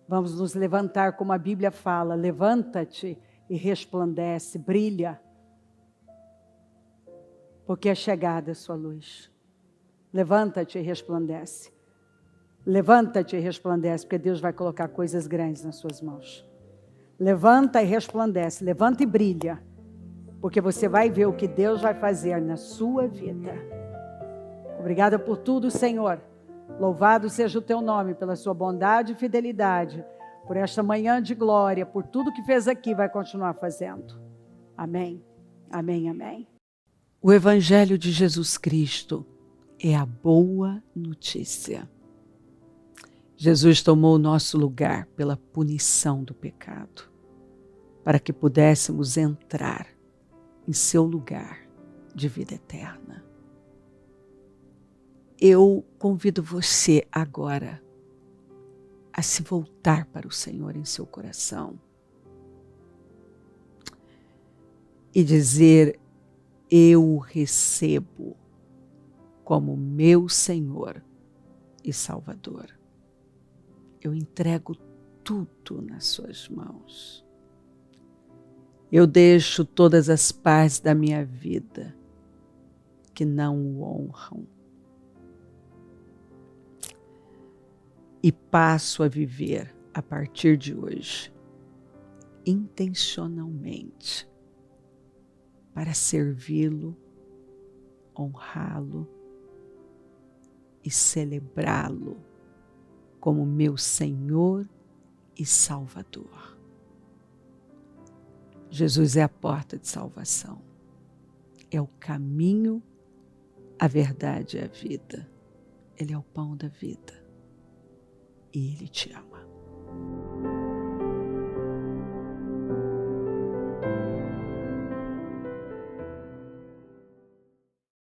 Vamos nos levantar, como a Bíblia fala, levanta-te e resplandece, brilha, porque é chegada a sua luz. Levanta-te e resplandece. Levanta-te e resplandece, porque Deus vai colocar coisas grandes nas suas mãos. Levanta e resplandece, levanta e brilha, porque você vai ver o que Deus vai fazer na sua vida. Obrigada por tudo, Senhor. Louvado seja o teu nome pela sua bondade e fidelidade, por esta manhã de glória, por tudo que fez aqui, vai continuar fazendo. Amém, amém, amém. O Evangelho de Jesus Cristo é a boa notícia. Jesus tomou o nosso lugar pela punição do pecado, para que pudéssemos entrar em seu lugar de vida eterna. Eu convido você agora a se voltar para o Senhor em seu coração e dizer: eu o recebo como meu Senhor e Salvador. Eu entrego tudo nas suas mãos. Eu deixo todas as partes da minha vida que não o honram. E passo a viver, a partir de hoje, intencionalmente, para servi-lo, honrá-lo e celebrá-lo como meu Senhor e Salvador. Jesus é a porta de salvação. É o caminho, a verdade e a vida. Ele é o pão da vida. e Ele te ama.